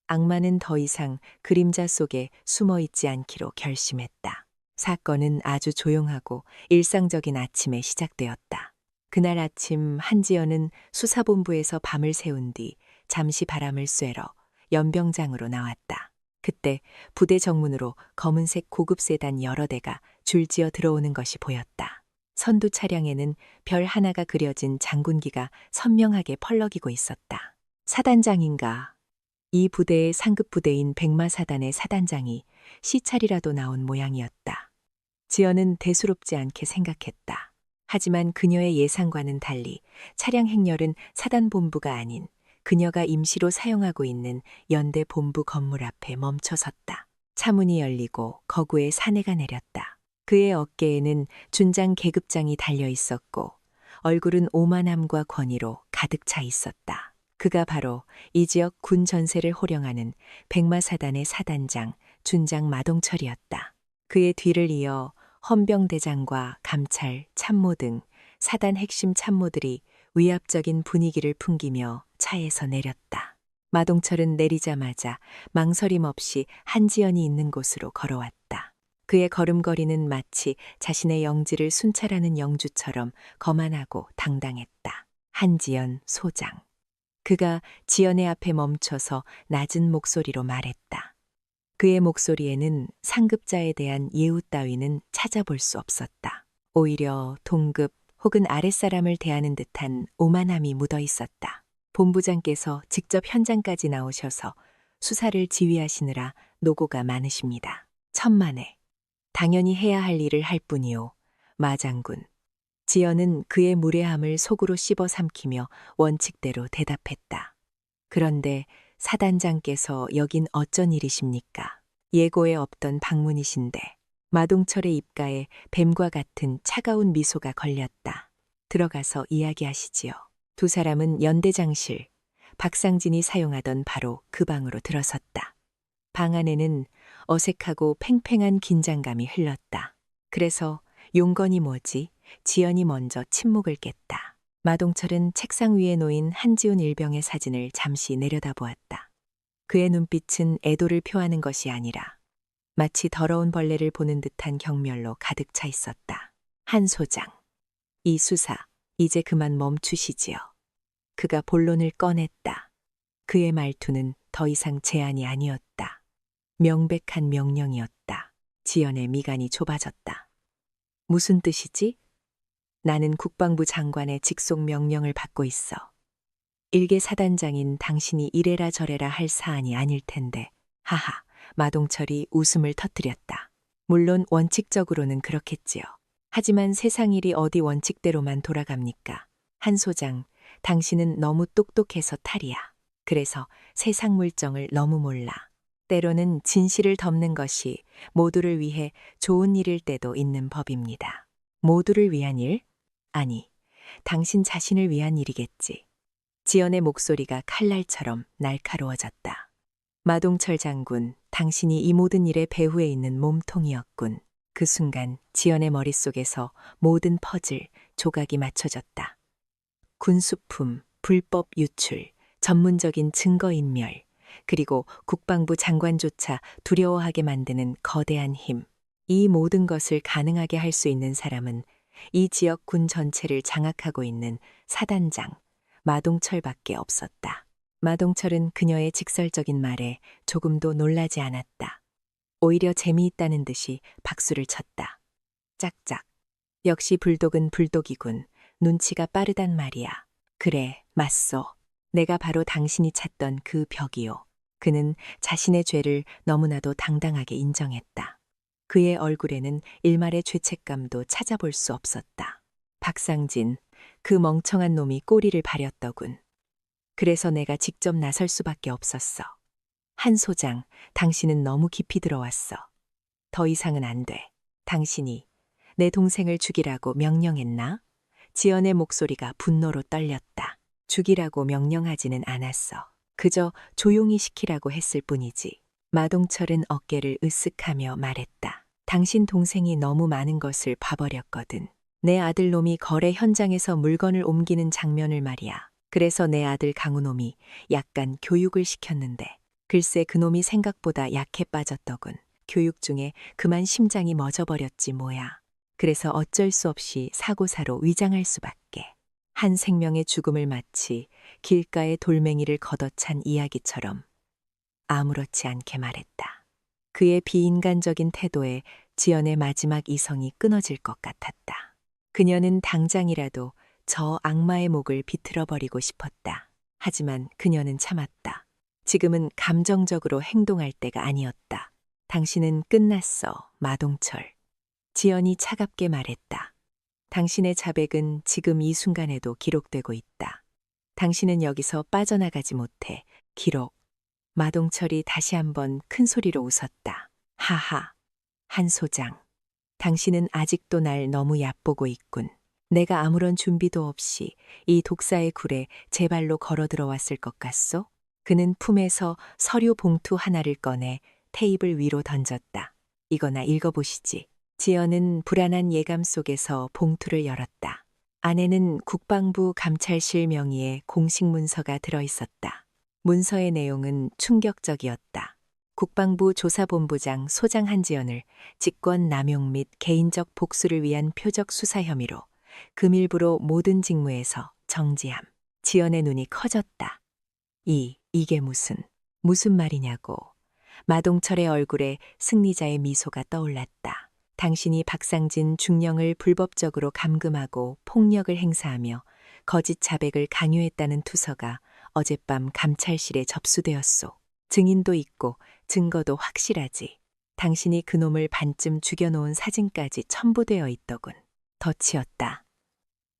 S1: 악마는 더 이상 그림자 속에 숨어있지 않기로 결심했다. 사건은 아주 조용하고 일상적인 아침에 시작되었다. 그날 아침 한지연은 수사본부에서 밤을 새운 뒤 잠시 바람을 쐬러 연병장으로 나왔다. 그때 부대 정문으로 검은색 고급 세단 여러 대가 줄지어 들어오는 것이 보였다. 선두 차량에는 별 하나가 그려진 장군기가 선명하게 펄럭이고 있었다. 사단장인가? 이 부대의 상급 부대인 백마사단의 사단장이 시찰이라도 나온 모양이었다. 지연은 대수롭지 않게 생각했다. 하지만 그녀의 예상과는 달리 차량 행렬은 사단본부가 아닌 그녀가 임시로 사용하고 있는 연대 본부 건물 앞에 멈춰 섰다. 차문이 열리고 거구에 사내가 내렸다. 그의 어깨에는 준장 계급장이 달려 있었고 얼굴은 오만함과 권위로 가득 차 있었다. 그가 바로 이 지역 군 전세를 호령하는 백마사단의 사단장 준장 마동철이었다. 그의 뒤를 이어 헌병대장과 감찰, 참모 등 사단 핵심 참모들이 위압적인 분위기를 풍기며 차에서 내렸다. 마동철은 내리자마자 망설임 없이 한지연이 있는 곳으로 걸어왔다. 그의 걸음걸이는 마치 자신의 영지를 순찰하는 영주처럼 거만하고 당당했다. 한지연 소장. 그가 지연의 앞에 멈춰서 낮은 목소리로 말했다. 그의 목소리에는 상급자에 대한 예우 따위는 찾아볼 수 없었다. 오히려 동급 혹은 아랫사람을 대하는 듯한 오만함이 묻어 있었다. 본부장께서 직접 현장까지 나오셔서 수사를 지휘하시느라 노고가 많으십니다. 천만에 당연히 해야 할 일을 할 뿐이요. 마장군. 지연은 그의 무례함을 속으로 씹어 삼키며 원칙대로 대답했다. 그런데 사단장께서 여긴 어쩐 일이십니까? 예고에 없던 방문이신데. 마동철의 입가에 뱀과 같은 차가운 미소가 걸렸다. 들어가서 이야기하시지요. 두 사람은 연대장실, 박상진이 사용하던 바로 그 방으로 들어섰다. 방 안에는 어색하고 팽팽한 긴장감이 흘렀다. 그래서 용건이 뭐지? 지연이 먼저 침묵을 깼다. 마동철은 책상 위에 놓인 한지훈 일병의 사진을 잠시 내려다보았다. 그의 눈빛은 애도를 표하는 것이 아니라 마치 더러운 벌레를 보는 듯한 경멸로 가득 차 있었다. 한 소장, 이 수사 이제 그만 멈추시지요. 그가 본론을 꺼냈다. 그의 말투는 더 이상 제안이 아니었다. 명백한 명령이었다. 지연의 미간이 좁아졌다. 무슨 뜻이지? 나는 국방부 장관의 직속 명령을 받고 있어. 일개 사단장인 당신이 이래라 저래라 할 사안이 아닐 텐데. 하하, 마동철이 웃음을 터뜨렸다. 물론 원칙적으로는 그렇겠지요. 하지만 세상 일이 어디 원칙대로만 돌아갑니까? 한 소장, 당신은 너무 똑똑해서 탈이야. 그래서 세상 물정을 너무 몰라. 때로는 진실을 덮는 것이 모두를 위해 좋은 일일 때도 있는 법입니다. 모두를 위한 일? 아니, 당신 자신을 위한 일이겠지. 지연의 목소리가 칼날처럼 날카로워졌다. 마동철 장군, 당신이 이 모든 일의 배후에 있는 몸통이었군. 그 순간 지연의 머릿속에서 모든 퍼즐, 조각이 맞춰졌다. 군수품, 불법 유출, 전문적인 증거인멸, 그리고 국방부 장관조차 두려워하게 만드는 거대한 힘. 이 모든 것을 가능하게 할 수 있는 사람은 이 지역 군 전체를 장악하고 있는 사단장 마동철밖에 없었다. 마동철은 그녀의 직설적인 말에 조금도 놀라지 않았다. 오히려 재미있다는 듯이 박수를 쳤다. 짝짝. 역시 불독은 불독이군. 눈치가 빠르단 말이야. 그래, 맞소. 내가 바로 당신이 찾던 그 벽이요. 그는 자신의 죄를 너무나도 당당하게 인정했다. 그의 얼굴에는 일말의 죄책감도 찾아볼 수 없었다. 박상진, 그 멍청한 놈이 꼬리를 바렸더군. 그래서 내가 직접 나설 수밖에 없었어. 한 소장, 당신은 너무 깊이 들어왔어. 더 이상은 안 돼. 당신이 내 동생을 죽이라고 명령했나? 지연의 목소리가 분노로 떨렸다. 죽이라고 명령하지는 않았어. 그저 조용히 시키라고 했을 뿐이지. 마동철은 어깨를 으쓱하며 말했다. 당신 동생이 너무 많은 것을 봐버렸거든. 내 아들놈이 거래 현장에서 물건을 옮기는 장면을 말이야. 그래서 내 아들 강우놈이 약간 교육을 시켰는데 글쎄 그놈이 생각보다 약해 빠졌더군. 교육 중에 그만 심장이 멎어버렸지 뭐야. 그래서 어쩔 수 없이 사고사로 위장할 수밖에. 한 생명의 죽음을 마치 길가의 돌멩이를 걷어찬 이야기처럼 아무렇지 않게 말했다. 그의 비인간적인 태도에 지연의 마지막 이성이 끊어질 것 같았다. 그녀는 당장이라도 저 악마의 목을 비틀어버리고 싶었다. 하지만 그녀는 참았다. 지금은 감정적으로 행동할 때가 아니었다. 당신은 끝났어, 마동철. 지연이 차갑게 말했다. 당신의 자백은 지금 이 순간에도 기록되고 있다. 당신은 여기서 빠져나가지 못해. 기록. 마동철이 다시 한번 큰 소리로 웃었다. 하하. 한 소장. 당신은 아직도 날 너무 얕보고 있군. 내가 아무런 준비도 없이 이 독사의 굴에 제 발로 걸어 들어왔을 것 같소? 그는 품에서 서류 봉투 하나를 꺼내 테이블 위로 던졌다. 이거나 읽어보시지. 지연은 불안한 예감 속에서 봉투를 열었다. 안에는 국방부 감찰실 명의의 공식 문서가 들어있었다. 문서의 내용은 충격적이었다. 국방부 조사본부장 소장 한지연을 직권 남용 및 개인적 복수를 위한 표적 수사 혐의로 금일부로 모든 직무에서 정지함. 지연의 눈이 커졌다. 이게 무슨 말이냐고. 마동철의 얼굴에 승리자의 미소가 떠올랐다. 당신이 박상진 중령을 불법적으로 감금하고 폭력을 행사하며 거짓 자백을 강요했다는 투서가 어젯밤 감찰실에 접수되었소. 증인도 있고 증거도 확실하지. 당신이 그놈을 반쯤 죽여놓은 사진까지 첨부되어 있더군. 덫이었다.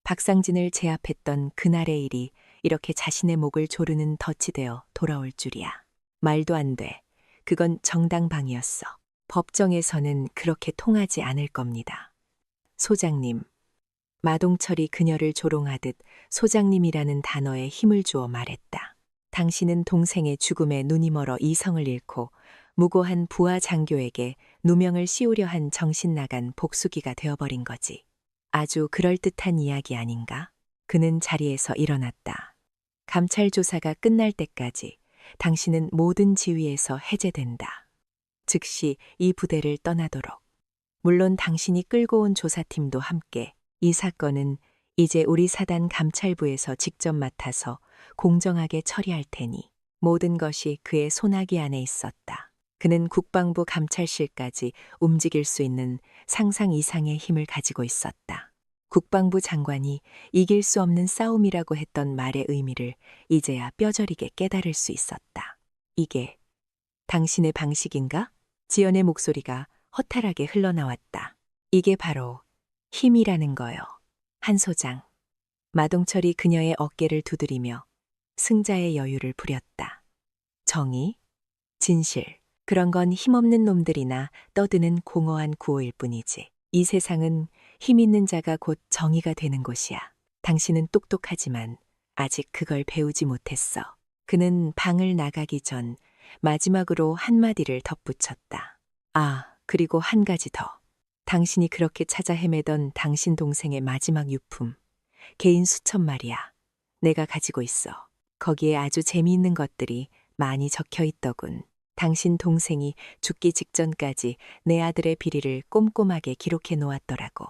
S1: 박상진을 제압했던 그날의 일이 이렇게 자신의 목을 조르는 덫이 되어 돌아올 줄이야. 말도 안 돼. 그건 정당방위였어. 법정에서는 그렇게 통하지 않을 겁니다. 소장님. 마동철이 그녀를 조롱하듯 소장님이라는 단어에 힘을 주어 말했다. 당신은 동생의 죽음에 눈이 멀어 이성을 잃고 무고한 부하 장교에게 누명을 씌우려 한 정신 나간 복수기가 되어버린 거지. 아주 그럴듯한 이야기 아닌가? 그는 자리에서 일어났다. 감찰 조사가 끝날 때까지 당신은 모든 지위에서 해제된다. 즉시 이 부대를 떠나도록. 물론 당신이 끌고 온 조사팀도 함께. 이 사건은 이제 우리 사단 감찰부에서 직접 맡아서 공정하게 처리할 테니 모든 것이 그의 손아귀 안에 있었다. 그는 국방부 감찰실까지 움직일 수 있는 상상 이상의 힘을 가지고 있었다. 국방부 장관이 이길 수 없는 싸움이라고 했던 말의 의미를 이제야 뼈저리게 깨달을 수 있었다. 이게 당신의 방식인가? 지연의 목소리가 허탈하게 흘러나왔다. 이게 바로 힘이라는 거요. 한 소장. 마동철이 그녀의 어깨를 두드리며 승자의 여유를 부렸다. 정의, 진실, 그런 건 힘없는 놈들이나 떠드는 공허한 구호일 뿐이지. 이 세상은 힘 있는 자가 곧 정의가 되는 곳이야. 당신은 똑똑하지만 아직 그걸 배우지 못했어. 그는 방을 나가기 전 마지막으로 한마디를 덧붙였다. 아, 그리고 한 가지 더. 당신이 그렇게 찾아 헤매던 당신 동생의 마지막 유품, 개인 수첩 말이야. 내가 가지고 있어. 거기에 아주 재미있는 것들이 많이 적혀 있더군. 당신 동생이 죽기 직전까지 내 아들의 비리를 꼼꼼하게 기록해 놓았더라고.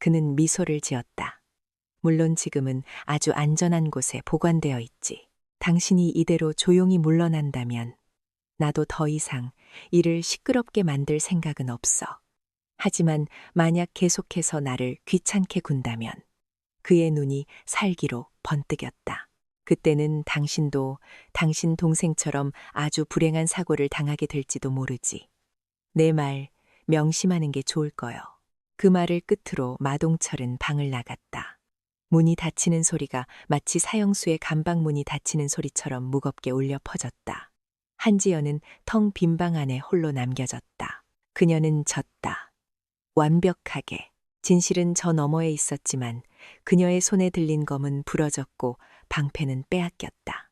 S1: 그는 미소를 지었다. 물론 지금은 아주 안전한 곳에 보관되어 있지. 당신이 이대로 조용히 물러난다면 나도 더 이상 이를 시끄럽게 만들 생각은 없어. 하지만 만약 계속해서 나를 귀찮게 군다면. 그의 눈이 살기로 번뜩였다. 그때는 당신도 당신 동생처럼 아주 불행한 사고를 당하게 될지도 모르지. 내 말 명심하는 게 좋을 거요. 그 말을 끝으로 마동철은 방을 나갔다. 문이 닫히는 소리가 마치 사형수의 감방문이 닫히는 소리처럼 무겁게 울려 퍼졌다. 한지연은 텅 빈 방 안에 홀로 남겨졌다. 그녀는 졌다. 완벽하게. 진실은 저 너머에 있었지만 그녀의 손에 들린 검은 부러졌고 방패는 빼앗겼다.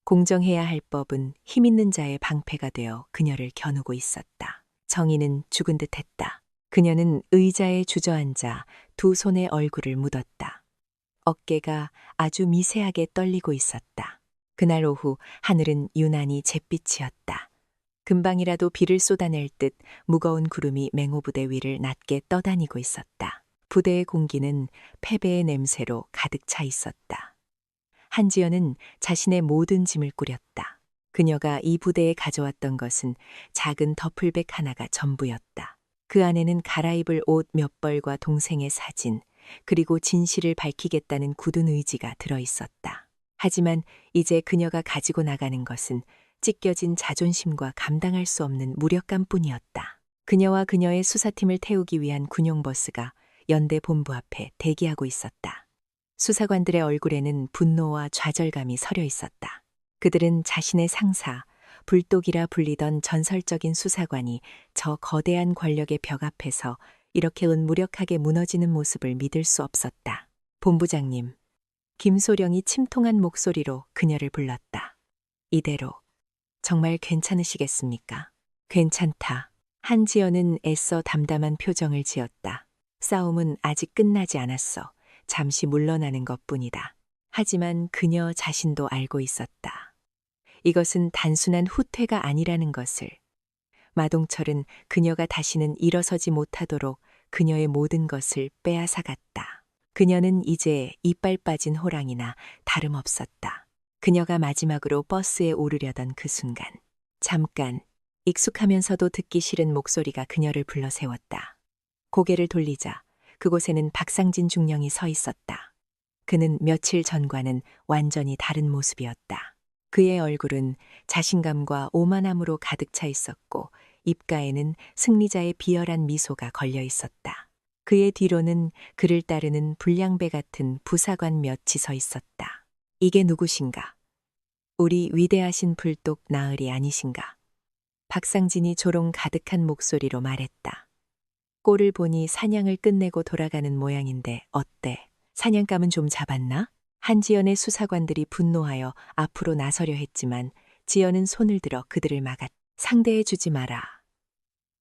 S1: 공정해야 할 법은 힘 있는 자의 방패가 되어 그녀를 겨누고 있었다. 정의는 죽은 듯했다. 그녀는 의자에 주저앉아 두 손에 얼굴을 묻었다. 어깨가 아주 미세하게 떨리고 있었다. 그날 오후 하늘은 유난히 잿빛이었다. 금방이라도 비를 쏟아낼 듯 무거운 구름이 맹호부대 위를 낮게 떠다니고 있었다. 부대의 공기는 패배의 냄새로 가득 차 있었다. 한지연은 자신의 모든 짐을 꾸렸다. 그녀가 이 부대에 가져왔던 것은 작은 더플백 하나가 전부였다. 그 안에는 갈아입을 옷 몇 벌과 동생의 사진, 그리고 진실을 밝히겠다는 굳은 의지가 들어있었다. 하지만 이제 그녀가 가지고 나가는 것은 찢겨진 자존심과 감당할 수 없는 무력감뿐이었다. 그녀와 그녀의 수사팀을 태우기 위한 군용버스가 연대 본부 앞에 대기하고 있었다. 수사관들의 얼굴에는 분노와 좌절감이 서려 있었다. 그들은 자신의 상사, 불독이라 불리던 전설적인 수사관이 저 거대한 권력의 벽 앞에서 이렇게 은무력하게 무너지는 모습을 믿을 수 없었다. 본부장님, 김소령이 침통한 목소리로 그녀를 불렀다. 이대로 정말 괜찮으시겠습니까? 괜찮다. 한지연은 애써 담담한 표정을 지었다. 싸움은 아직 끝나지 않았어. 잠시 물러나는 것뿐이다. 하지만 그녀 자신도 알고 있었다. 이것은 단순한 후퇴가 아니라는 것을. 마동철은 그녀가 다시는 일어서지 못하도록 그녀의 모든 것을 빼앗아갔다. 그녀는 이제 이빨 빠진 호랑이나 다름없었다. 그녀가 마지막으로 버스에 오르려던 그 순간, 잠깐 익숙하면서도 듣기 싫은 목소리가 그녀를 불러세웠다. 고개를 돌리자 그곳에는 박상진 중령이 서 있었다. 그는 며칠 전과는 완전히 다른 모습이었다. 그의 얼굴은 자신감과 오만함으로 가득 차 있었고 입가에는 승리자의 비열한 미소가 걸려 있었다. 그의 뒤로는 그를 따르는 불량배 같은 부사관 몇이 서 있었다. 이게 누구신가? 우리 위대하신 불독 나으리 아니신가? 박상진이 조롱 가득한 목소리로 말했다. 꼴을 보니 사냥을 끝내고 돌아가는 모양인데 어때? 사냥감은 좀 잡았나? 한지연의 수사관들이 분노하여 앞으로 나서려 했지만 지연은 손을 들어 그들을 막았다. 상대해 주지 마라.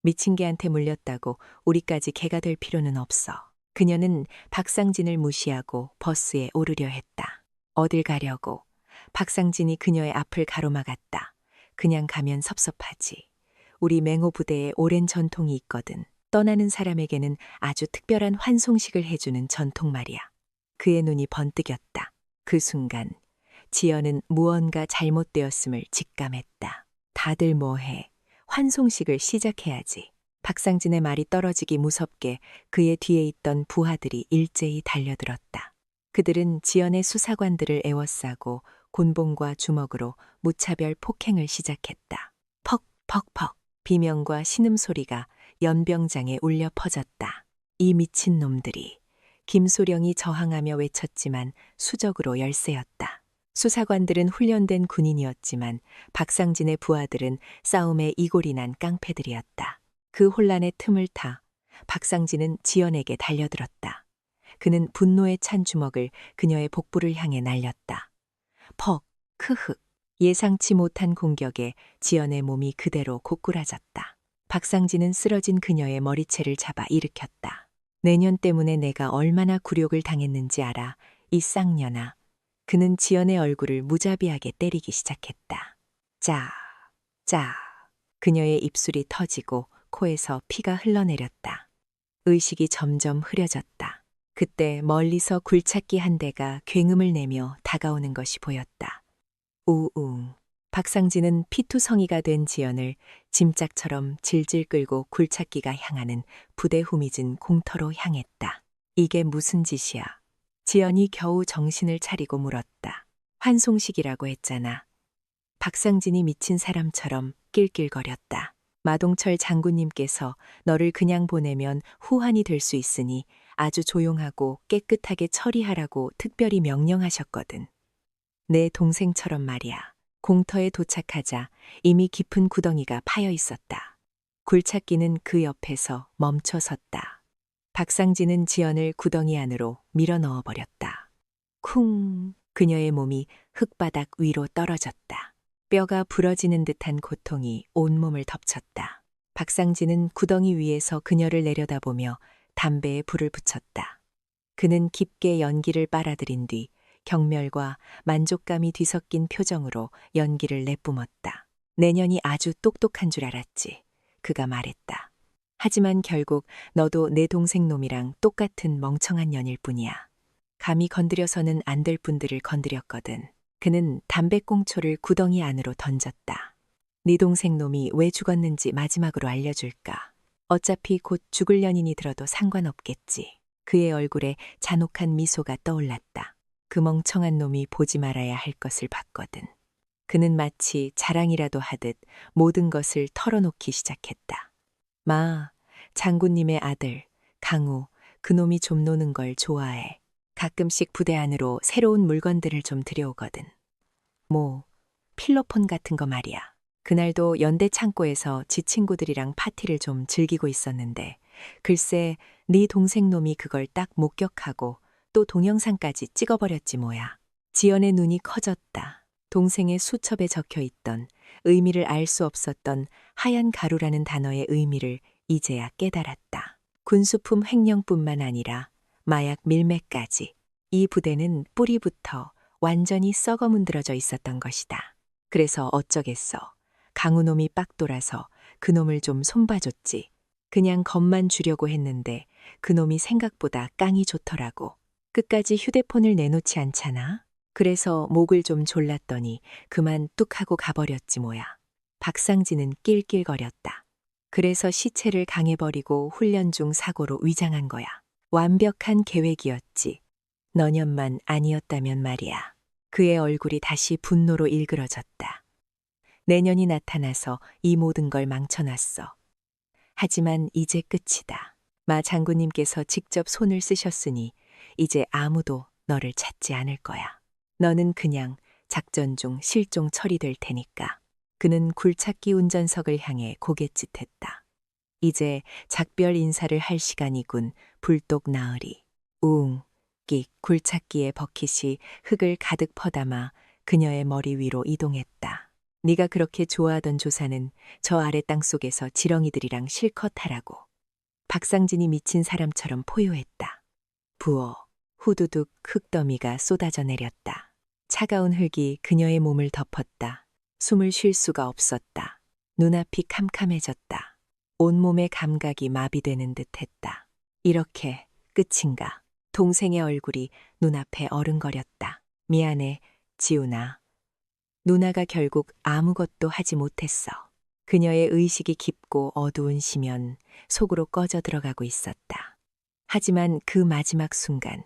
S1: 미친 개한테 물렸다고 우리까지 개가 될 필요는 없어. 그녀는 박상진을 무시하고 버스에 오르려 했다. 어딜 가려고? 박상진이 그녀의 앞을 가로막았다. 그냥 가면 섭섭하지. 우리 맹호 부대에 오랜 전통이 있거든. 떠나는 사람에게는 아주 특별한 환송식을 해주는 전통 말이야. 그의 눈이 번뜩였다. 그 순간 지연은 무언가 잘못되었음을 직감했다. 다들 뭐해? 환송식을 시작해야지. 박상진의 말이 떨어지기 무섭게 그의 뒤에 있던 부하들이 일제히 달려들었다. 그들은 지연의 수사관들을 에워싸고 곤봉과 주먹으로 무차별 폭행을 시작했다. 퍽퍽퍽 비명과 신음소리가 연병장에 울려 퍼졌다. 이 미친 놈들이. 김소령이 저항하며 외쳤지만 수적으로 열세였다. 수사관들은 훈련된 군인이었지만 박상진의 부하들은 싸움에 이골이 난 깡패들이었다. 그 혼란의 틈을 타 박상진은 지연에게 달려들었다. 그는 분노에 찬 주먹을 그녀의 복부를 향해 날렸다. 퍽, 크흑. 예상치 못한 공격에 지연의 몸이 그대로 고꾸라졌다. 박상진은 쓰러진 그녀의 머리채를 잡아 일으켰다. 내년 때문에 내가 얼마나 굴욕을 당했는지 알아, 이 쌍년아. 그는 지연의 얼굴을 무자비하게 때리기 시작했다. 짜, 짜. 그녀의 입술이 터지고 코에서 피가 흘러내렸다. 의식이 점점 흐려졌다. 그때 멀리서 굴착기 한 대가 굉음을 내며 다가오는 것이 보였다. 우웅. 박상진은 피투성이가 된 지연을 짐짝처럼 질질 끌고 굴착기가 향하는 부대 후미진 공터로 향했다. 이게 무슨 짓이야? 지연이 겨우 정신을 차리고 물었다. 환송식이라고 했잖아. 박상진이 미친 사람처럼 낄낄거렸다. 마동철 장군님께서 너를 그냥 보내면 후환이 될 수 있으니 아주 조용하고 깨끗하게 처리하라고 특별히 명령하셨거든. 내 동생처럼 말이야. 공터에 도착하자 이미 깊은 구덩이가 파여 있었다. 굴착기는 그 옆에서 멈춰 섰다. 박상진은 지연을 구덩이 안으로 밀어 넣어버렸다. 쿵! 그녀의 몸이 흙바닥 위로 떨어졌다. 뼈가 부러지는 듯한 고통이 온몸을 덮쳤다. 박상진은 구덩이 위에서 그녀를 내려다보며 담배에 불을 붙였다. 그는 깊게 연기를 빨아들인 뒤 경멸과 만족감이 뒤섞인 표정으로 연기를 내뿜었다. 내년이 아주 똑똑한 줄 알았지. 그가 말했다. 하지만 결국 너도 내 동생 놈이랑 똑같은 멍청한 년일 뿐이야. 감히 건드려서는 안 될 분들을 건드렸거든. 그는 담배꽁초를 구덩이 안으로 던졌다. 네 동생 놈이 왜 죽었는지 마지막으로 알려줄까? 어차피 곧 죽을 년인이 들어도 상관없겠지. 그의 얼굴에 잔혹한 미소가 떠올랐다. 그 멍청한 놈이 보지 말아야 할 것을 봤거든. 그는 마치 자랑이라도 하듯 모든 것을 털어놓기 시작했다. 마, 장군님의 아들, 강우, 그놈이 좀 노는 걸 좋아해. 가끔씩 부대 안으로 새로운 물건들을 좀 들여오거든. 뭐, 필로폰 같은 거 말이야. 그날도 연대 창고에서 지 친구들이랑 파티를 좀 즐기고 있었는데 글쎄 네 동생 놈이 그걸 딱 목격하고 또 동영상까지 찍어버렸지 뭐야. 지연의 눈이 커졌다. 동생의 수첩에 적혀있던 의미를 알 수 없었던 하얀 가루라는 단어의 의미를 이제야 깨달았다. 군수품 횡령뿐만 아니라 마약 밀매까지 이 부대는 뿌리부터 완전히 썩어 문드러져 있었던 것이다. 그래서 어쩌겠어. 강우놈이 빡 돌아서 그놈을 좀 손봐줬지. 그냥 겁만 주려고 했는데 그놈이 생각보다 깡이 좋더라고. 끝까지 휴대폰을 내놓지 않잖아. 그래서 목을 좀 졸랐더니 그만 뚝 하고 가버렸지 뭐야. 박상진은 낄낄거렸다. 그래서 시체를 강해버리고 훈련 중 사고로 위장한 거야. 완벽한 계획이었지. 너년만 아니었다면 말이야. 그의 얼굴이 다시 분노로 일그러졌다. 내년이 나타나서 이 모든 걸 망쳐놨어. 하지만 이제 끝이다. 마 장군님께서 직접 손을 쓰셨으니 이제 아무도 너를 찾지 않을 거야. 너는 그냥 작전 중 실종 처리될 테니까. 그는 굴착기 운전석을 향해 고갯짓했다. 이제 작별 인사를 할 시간이군. 불독 나으리. 우웅, 끽 굴착기의 버킷이 흙을 가득 퍼담아 그녀의 머리 위로 이동했다. 네가 그렇게 좋아하던 조사는 저 아래 땅속에서 지렁이들이랑 실컷 하라고. 박상진이 미친 사람처럼 포효했다. 부어, 후두둑 흙더미가 쏟아져 내렸다. 차가운 흙이 그녀의 몸을 덮었다. 숨을 쉴 수가 없었다. 눈앞이 캄캄해졌다. 온몸의 감각이 마비되는 듯했다. 이렇게 끝인가? 동생의 얼굴이 눈앞에 어른거렸다. 미안해, 지훈아. 누나가 결국 아무것도 하지 못했어. 그녀의 의식이 깊고 어두운 심연 속으로 꺼져 들어가고 있었다. 하지만 그 마지막 순간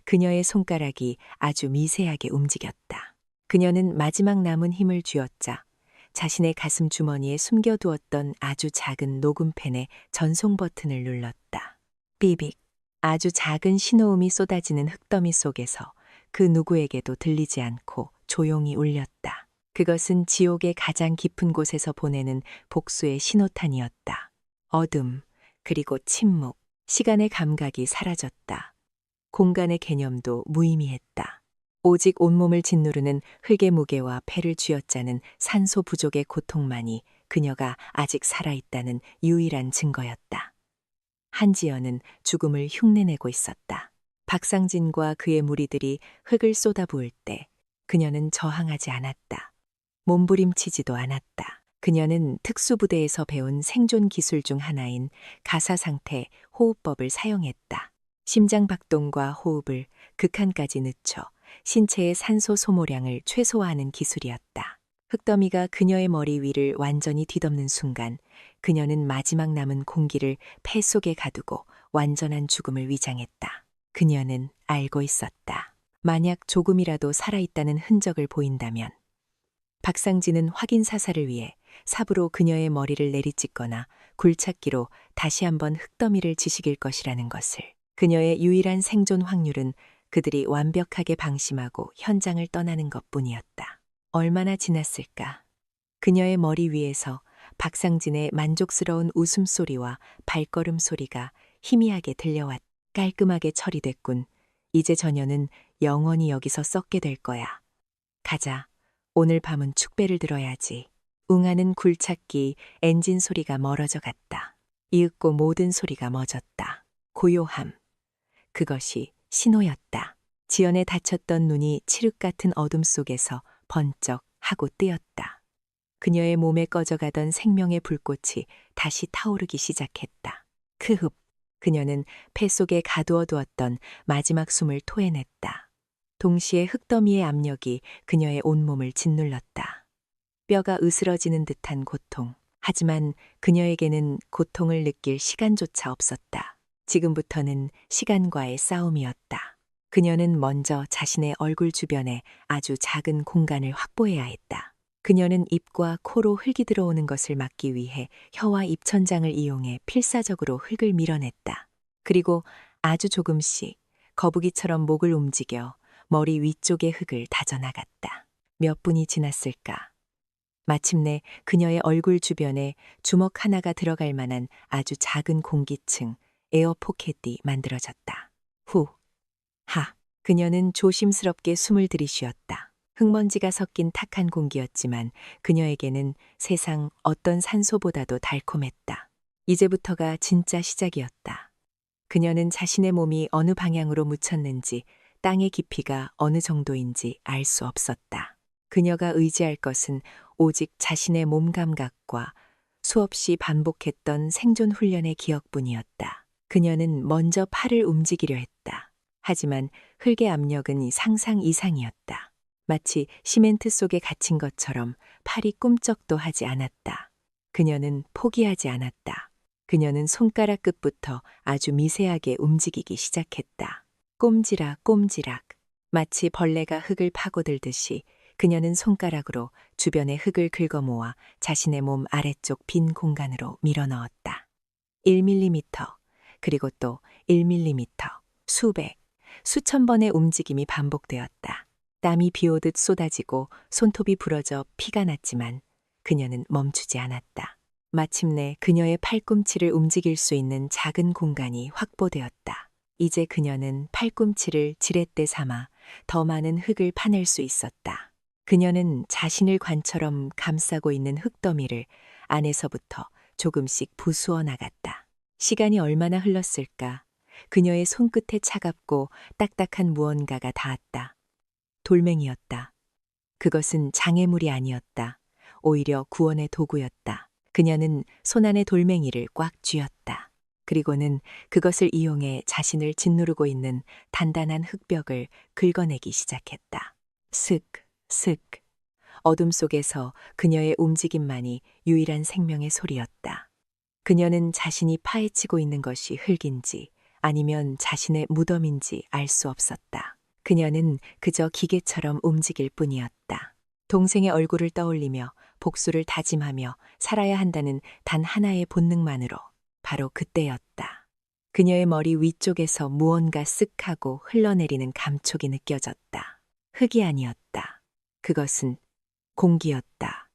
S1: 그녀의 손가락이 아주 미세하게 움직였다. 그녀는 마지막 남은 힘을 쥐었자 자신의 가슴 주머니에 숨겨두었던 아주 작은 녹음펜의 전송 버튼을 눌렀다. 삐빅. 아주 작은 신호음이 쏟아지는 흙더미 속에서 그 누구에게도 들리지 않고 조용히 울렸다. 그것은 지옥의 가장 깊은 곳에서 보내는 복수의 신호탄이었다. 어둠, 그리고 침묵, 시간의 감각이 사라졌다. 공간의 개념도 무의미했다. 오직 온몸을 짓누르는 흙의 무게와 폐를 쥐어짜는 산소 부족의 고통만이 그녀가 아직 살아있다는 유일한 증거였다. 한지연은 죽음을 흉내내고 있었다. 박상진과 그의 무리들이 흙을 쏟아부을 때 그녀는 저항하지 않았다. 몸부림치지도 않았다. 그녀는 특수부대에서 배운 생존 기술 중 하나인 가사상태 호흡법을 사용했다. 심장 박동과 호흡을 극한까지 늦춰 신체의 산소 소모량을 최소화하는 기술이었다. 흙더미가 그녀의 머리 위를 완전히 뒤덮는 순간 그녀는 마지막 남은 공기를 폐 속에 가두고 완전한 죽음을 위장했다. 그녀는 알고 있었다. 만약 조금이라도 살아있다는 흔적을 보인다면 박상진은 확인 사살을 위해 삽으로 그녀의 머리를 내리찍거나 굴착기로 다시 한번 흙더미를 지식일 것이라는 것을. 그녀의 유일한 생존 확률은 그들이 완벽하게 방심하고 현장을 떠나는 것뿐이었다. 얼마나 지났을까? 그녀의 머리 위에서 박상진의 만족스러운 웃음소리와 발걸음 소리가 희미하게 들려왔. 깔끔하게 처리됐군. 이제 저녀는 영원히 여기서 썩게 될 거야. 가자. 오늘 밤은 축배를 들어야지. 웅하는 굴착기 엔진 소리가 멀어져 갔다. 이윽고 모든 소리가 멎었다. 고요함. 그것이 신호였다. 지연의 다쳤던 눈이 칠흑 같은 어둠 속에서 번쩍 하고 뜨였다. 그녀의 몸에 꺼져가던 생명의 불꽃이 다시 타오르기 시작했다. 크흡. 그녀는 폐 속에 가두어 두었던 마지막 숨을 토해냈다. 동시에 흙더미의 압력이 그녀의 온몸을 짓눌렀다. 뼈가 으스러지는 듯한 고통. 하지만 그녀에게는 고통을 느낄 시간조차 없었다. 지금부터는 시간과의 싸움이었다. 그녀는 먼저 자신의 얼굴 주변에 아주 작은 공간을 확보해야 했다. 그녀는 입과 코로 흙이 들어오는 것을 막기 위해 혀와 입천장을 이용해 필사적으로 흙을 밀어냈다. 그리고 아주 조금씩 거북이처럼 목을 움직여 머리 위쪽의 흙을 다져나갔다. 몇 분이 지났을까? 마침내 그녀의 얼굴 주변에 주먹 하나가 들어갈 만한 아주 작은 공기층, 에어 포켓이 만들어졌다. 후, 하. 그녀는 조심스럽게 숨을 들이쉬었다. 흙먼지가 섞인 탁한 공기였지만 그녀에게는 세상 어떤 산소보다도 달콤했다. 이제부터가 진짜 시작이었다. 그녀는 자신의 몸이 어느 방향으로 묻혔는지 땅의 깊이가 어느 정도인지 알 수 없었다. 그녀가 의지할 것은 오직 자신의 몸 감각과 수없이 반복했던 생존 훈련의 기억뿐이었다. 그녀는 먼저 팔을 움직이려 했다. 하지만 흙의 압력은 상상 이상이었다. 마치 시멘트 속에 갇힌 것처럼 팔이 꿈쩍도 하지 않았다. 그녀는 포기하지 않았다. 그녀는 손가락 끝부터 아주 미세하게 움직이기 시작했다. 꼼지락 꼼지락. 마치 벌레가 흙을 파고들듯이 그녀는 손가락으로 주변의 흙을 긁어모아 자신의 몸 아래쪽 빈 공간으로 밀어넣었다. 1mm, 그리고 또 1mm, 수백, 수천 번의 움직임이 반복되었다. 땀이 비오듯 쏟아지고 손톱이 부러져 피가 났지만 그녀는 멈추지 않았다. 마침내 그녀의 팔꿈치를 움직일 수 있는 작은 공간이 확보되었다. 이제 그녀는 팔꿈치를 지렛대 삼아 더 많은 흙을 파낼 수 있었다. 그녀는 자신을 관처럼 감싸고 있는 흙더미를 안에서부터 조금씩 부수어 나갔다. 시간이 얼마나 흘렀을까? 그녀의 손끝에 차갑고 딱딱한 무언가가 닿았다. 돌멩이였다. 그것은 장애물이 아니었다. 오히려 구원의 도구였다. 그녀는 손안의 돌멩이를 꽉 쥐었다. 그리고는 그것을 이용해 자신을 짓누르고 있는 단단한 흙벽을 긁어내기 시작했다. 슥, 슥. 어둠 속에서 그녀의 움직임만이 유일한 생명의 소리였다. 그녀는 자신이 파헤치고 있는 것이 흙인지 아니면 자신의 무덤인지 알 수 없었다. 그녀는 그저 기계처럼 움직일 뿐이었다. 동생의 얼굴을 떠올리며 복수를 다짐하며 살아야 한다는 단 하나의 본능만으로 바로 그때였다. 그녀의 머리 위쪽에서 무언가 쓱하고 흘러내리는 감촉이 느껴졌다. 흙이 아니었다. 그것은 공기였다.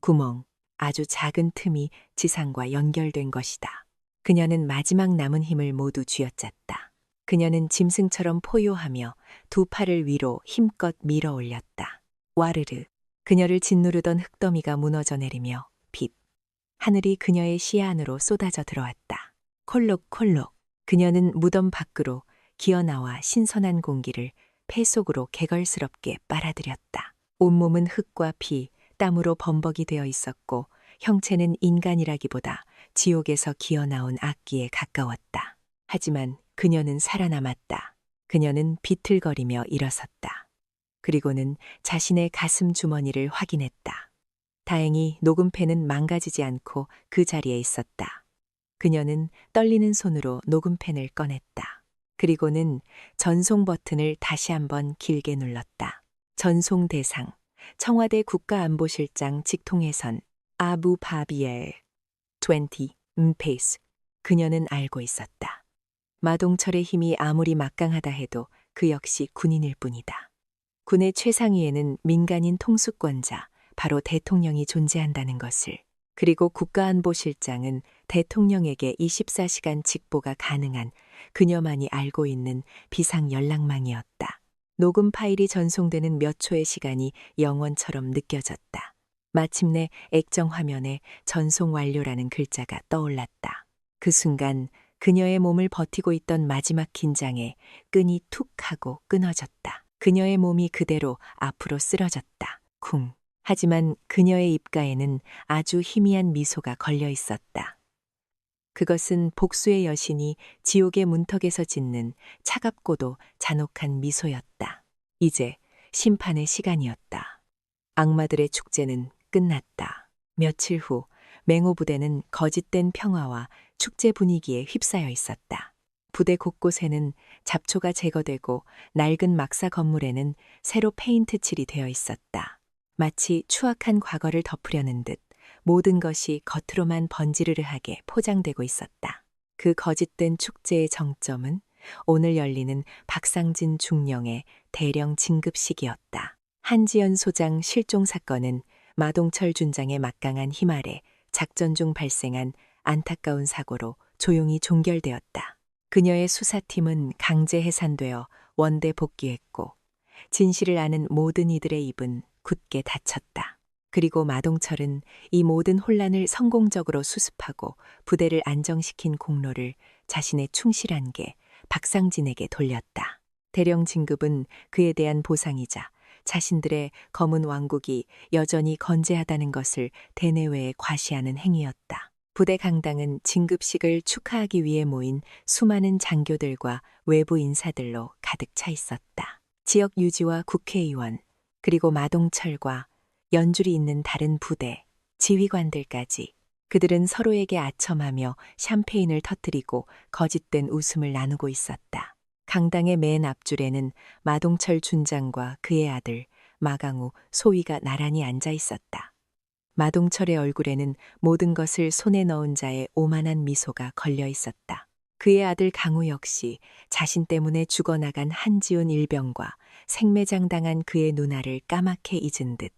S1: 구멍, 아주 작은 틈이 지상과 연결된 것이다. 그녀는 마지막 남은 힘을 모두 쥐어짰다. 그녀는 짐승처럼 포효하며 두 팔을 위로 힘껏 밀어 올렸다. 와르르. 그녀를 짓누르던 흙더미가 무너져 내리며 빛. 하늘이 그녀의 시야 안으로 쏟아져 들어왔다. 콜록콜록. 그녀는 무덤 밖으로 기어나와 신선한 공기를 폐 속으로 개걸스럽게 빨아들였다. 온몸은 흙과 피, 땀으로 범벅이 되어 있었고 형체는 인간이라기보다 지옥에서 기어나온 악기에 가까웠다. 하지만 그녀는 살아남았다. 그녀는 비틀거리며 일어섰다. 그리고는 자신의 가슴 주머니를 확인했다. 다행히 녹음펜은 망가지지 않고 그 자리에 있었다. 그녀는 떨리는 손으로 녹음펜을 꺼냈다. 그리고는 전송 버튼을 다시 한번 길게 눌렀다. 전송 대상, 청와대 국가안보실장 직통해선 아부 바비엘 20 페이스. 그녀는 알고 있었다. 마동철의 힘이 아무리 막강하다 해도 그 역시 군인일 뿐이다. 군의 최상위에는 민간인 통수권자, 바로 대통령이 존재한다는 것을, 그리고 국가안보실장은 대통령에게 24시간 직보가 가능한 그녀만이 알고 있는 비상 연락망이었다. 녹음 파일이 전송되는 몇 초의 시간이 영원처럼 느껴졌다. 마침내 액정 화면에 전송 완료라는 글자가 떠올랐다. 그 순간 그녀의 몸을 버티고 있던 마지막 긴장에 끈이 툭 하고 끊어졌다. 그녀의 몸이 그대로 앞으로 쓰러졌다. 쿵. 하지만 그녀의 입가에는 아주 희미한 미소가 걸려 있었다. 그것은 복수의 여신이 지옥의 문턱에서 짓는 차갑고도 잔혹한 미소였다. 이제 심판의 시간이었다. 악마들의 축제는 끝났다. 며칠 후 맹호 부대는 거짓된 평화와 축제 분위기에 휩싸여 있었다. 부대 곳곳에는 잡초가 제거되고 낡은 막사 건물에는 새로 페인트 칠이 되어 있었다. 마치 추악한 과거를 덮으려는 듯 모든 것이 겉으로만 번지르르하게 포장되고 있었다. 그 거짓된 축제의 정점은 오늘 열리는 박상진 중령의 대령 진급식이었다. 한지연 소장 실종 사건은 마동철 준장의 막강한 힘 아래 작전 중 발생한 안타까운 사고로 조용히 종결되었다. 그녀의 수사팀은 강제 해산되어 원대 복귀했고 진실을 아는 모든 이들의 입은 굳게 닫혔다. 그리고 마동철은 이 모든 혼란을 성공적으로 수습하고 부대를 안정시킨 공로를 자신의 충실한 개 박상진에게 돌렸다. 대령 진급은 그에 대한 보상이자 자신들의 검은 왕국이 여전히 건재하다는 것을 대내외에 과시하는 행위였다. 부대 강당은 진급식을 축하하기 위해 모인 수많은 장교들과 외부 인사들로 가득 차 있었다. 지역 유지와 국회의원, 그리고 마동철과 연줄이 있는 다른 부대, 지휘관들까지 그들은 서로에게 아첨하며 샴페인을 터뜨리고 거짓된 웃음을 나누고 있었다. 강당의 맨 앞줄에는 마동철 준장과 그의 아들 마강우 소위가 나란히 앉아 있었다. 마동철의 얼굴에는 모든 것을 손에 넣은 자의 오만한 미소가 걸려 있었다. 그의 아들 강우 역시 자신 때문에 죽어나간 한지훈 일병과 생매장당한 그의 누나를 까맣게 잊은 듯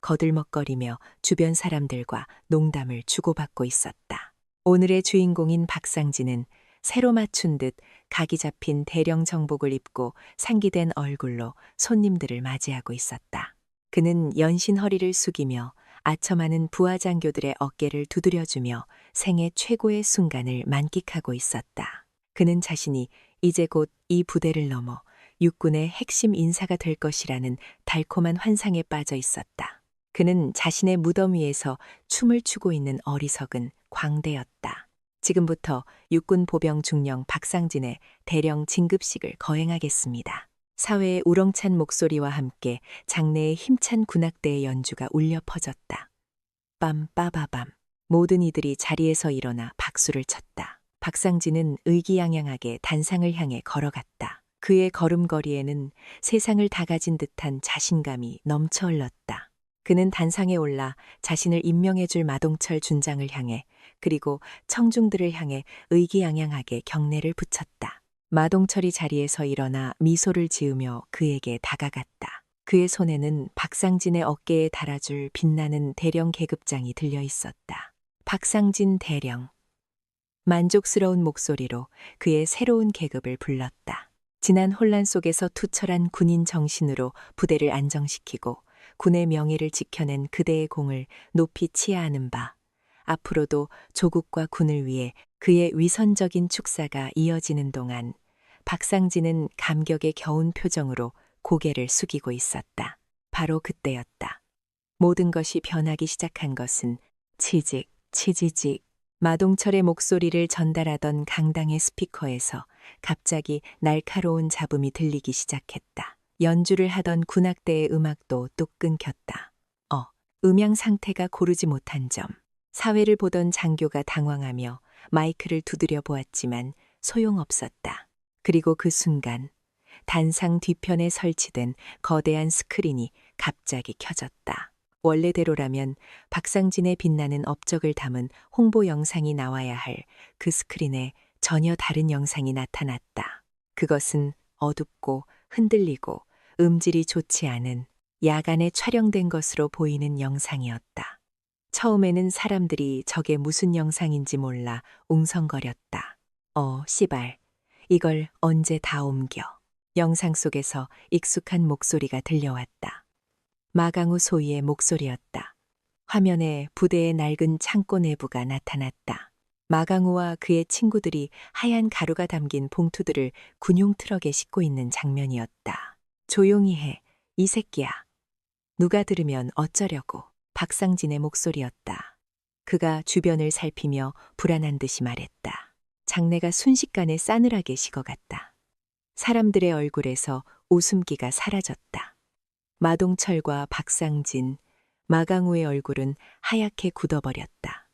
S1: 거들먹거리며 주변 사람들과 농담을 주고받고 있었다. 오늘의 주인공인 박상진은 새로 맞춘 듯 각이 잡힌 대령 정복을 입고 상기된 얼굴로 손님들을 맞이하고 있었다. 그는 연신 허리를 숙이며 아첨하는 부하장교들의 어깨를 두드려주며 생애 최고의 순간을 만끽하고 있었다. 그는 자신이 이제 곧 이 부대를 넘어 육군의 핵심 인사가 될 것이라는 달콤한 환상에 빠져 있었다. 그는 자신의 무덤 위에서 춤을 추고 있는 어리석은 광대였다. 지금부터 육군 보병 중령 박상진의 대령 진급식을 거행하겠습니다. 사회의 우렁찬 목소리와 함께 장내의 힘찬 군악대의 연주가 울려 퍼졌다. 빰빠바밤. 모든 이들이 자리에서 일어나 박수를 쳤다. 박상진은 의기양양하게 단상을 향해 걸어갔다. 그의 걸음걸이에는 세상을 다 가진 듯한 자신감이 넘쳐 흘렀다. 그는 단상에 올라 자신을 임명해 줄 마동철 준장을 향해 그리고 청중들을 향해 의기양양하게 경례를 붙였다. 마동철이 자리에서 일어나 미소를 지으며 그에게 다가갔다. 그의 손에는 박상진의 어깨에 달아줄 빛나는 대령 계급장이 들려 있었다. 박상진 대령. 만족스러운 목소리로 그의 새로운 계급을 불렀다. 지난 혼란 속에서 투철한 군인 정신으로 부대를 안정시키고 군의 명예를 지켜낸 그대의 공을 높이 치하하는 바, 앞으로도 조국과 군을 위해 그의 위선적인 축사가 이어지는 동안 박상진은 감격의 겨운 표정으로 고개를 숙이고 있었다. 바로 그때였다. 모든 것이 변하기 시작한 것은 치직. 마동철의 목소리를 전달하던 강당의 스피커에서 갑자기 날카로운 잡음이 들리기 시작했다. 연주를 하던 군악대의 음악도 뚝 끊겼다. 음향 상태가 고르지 못한 점. 사회를 보던 장교가 당황하며 마이크를 두드려 보았지만 소용없었다. 그리고 그 순간 단상 뒤편에 설치된 거대한 스크린이 갑자기 켜졌다. 원래대로라면 박상진의 빛나는 업적을 담은 홍보 영상이 나와야 할 그 스크린에 전혀 다른 영상이 나타났다. 그것은 어둡고 흔들리고 음질이 좋지 않은 야간에 촬영된 것으로 보이는 영상이었다. 처음에는 사람들이 저게 무슨 영상인지 몰라 웅성거렸다. 씨발. 이걸 언제 다 옮겨. 영상 속에서 익숙한 목소리가 들려왔다. 마강우 소위의 목소리였다. 화면에 부대의 낡은 창고 내부가 나타났다. 마강우와 그의 친구들이 하얀 가루가 담긴 봉투들을 군용 트럭에 싣고 있는 장면이었다. 조용히 해, 이 새끼야. 누가 들으면 어쩌려고. 박상진의 목소리였다. 그가 주변을 살피며 불안한 듯이 말했다. 장내가 순식간에 싸늘하게 식어갔다. 사람들의 얼굴에서 웃음기가 사라졌다. 마동철과 박상진, 마강우의 얼굴은 하얗게 굳어버렸다.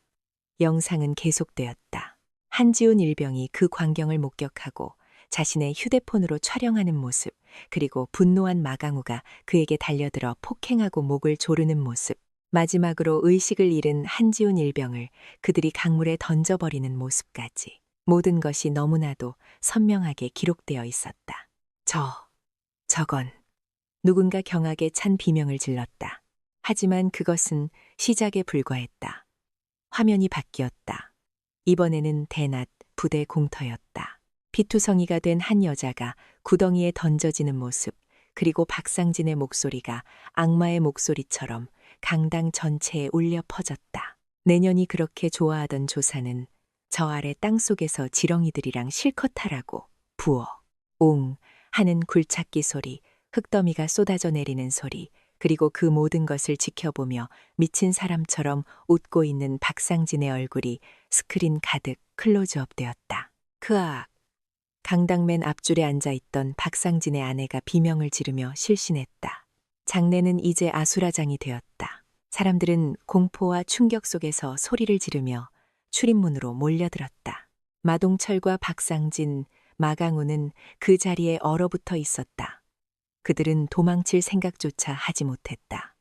S1: 영상은 계속되었다. 한지훈 일병이 그 광경을 목격하고 자신의 휴대폰으로 촬영하는 모습, 그리고 분노한 마강우가 그에게 달려들어 폭행하고 목을 조르는 모습, 마지막으로 의식을 잃은 한지훈 일병을 그들이 강물에 던져버리는 모습까지. 모든 것이 너무나도 선명하게 기록되어 있었다. 저건. 누군가 경악에 찬 비명을 질렀다. 하지만 그것은 시작에 불과했다. 화면이 바뀌었다. 이번에는 대낮 부대 공터였다. 피투성이가 된 한 여자가 구덩이에 던져지는 모습, 그리고 박상진의 목소리가 악마의 목소리처럼 강당 전체에 울려 퍼졌다. 내년이 그렇게 좋아하던 조사는 저 아래 땅속에서 지렁이들이랑 실컷 하라고 부어 옹 하는 굴착기 소리, 흙더미가 쏟아져 내리는 소리, 그리고 그 모든 것을 지켜보며 미친 사람처럼 웃고 있는 박상진의 얼굴이 스크린 가득 클로즈업 되었다. 크악! 강당 맨 앞줄에 앉아있던 박상진의 아내가 비명을 지르며 실신했다. 장내는 이제 아수라장이 되었다. 사람들은 공포와 충격 속에서 소리를 지르며 출입문으로 몰려들었다. 마동철과 박상진, 마강우는 그 자리에 얼어붙어 있었다. 그들은 도망칠 생각조차 하지 못했다.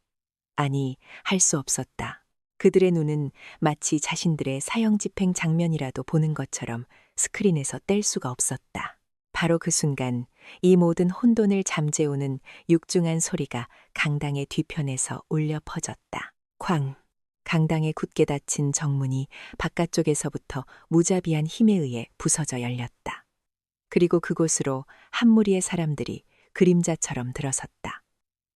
S1: 아니, 할 수 없었다. 그들의 눈은 마치 자신들의 사형 집행 장면이라도 보는 것처럼 스크린에서 뗄 수가 없었다. 바로 그 순간 이 모든 혼돈을 잠재우는 육중한 소리가 강당의 뒤편에서 울려 퍼졌다. 쾅! 강당에 굳게 닫힌 정문이 바깥쪽에서부터 무자비한 힘에 의해 부서져 열렸다. 그리고 그곳으로 한 무리의 사람들이 그림자처럼 들어섰다.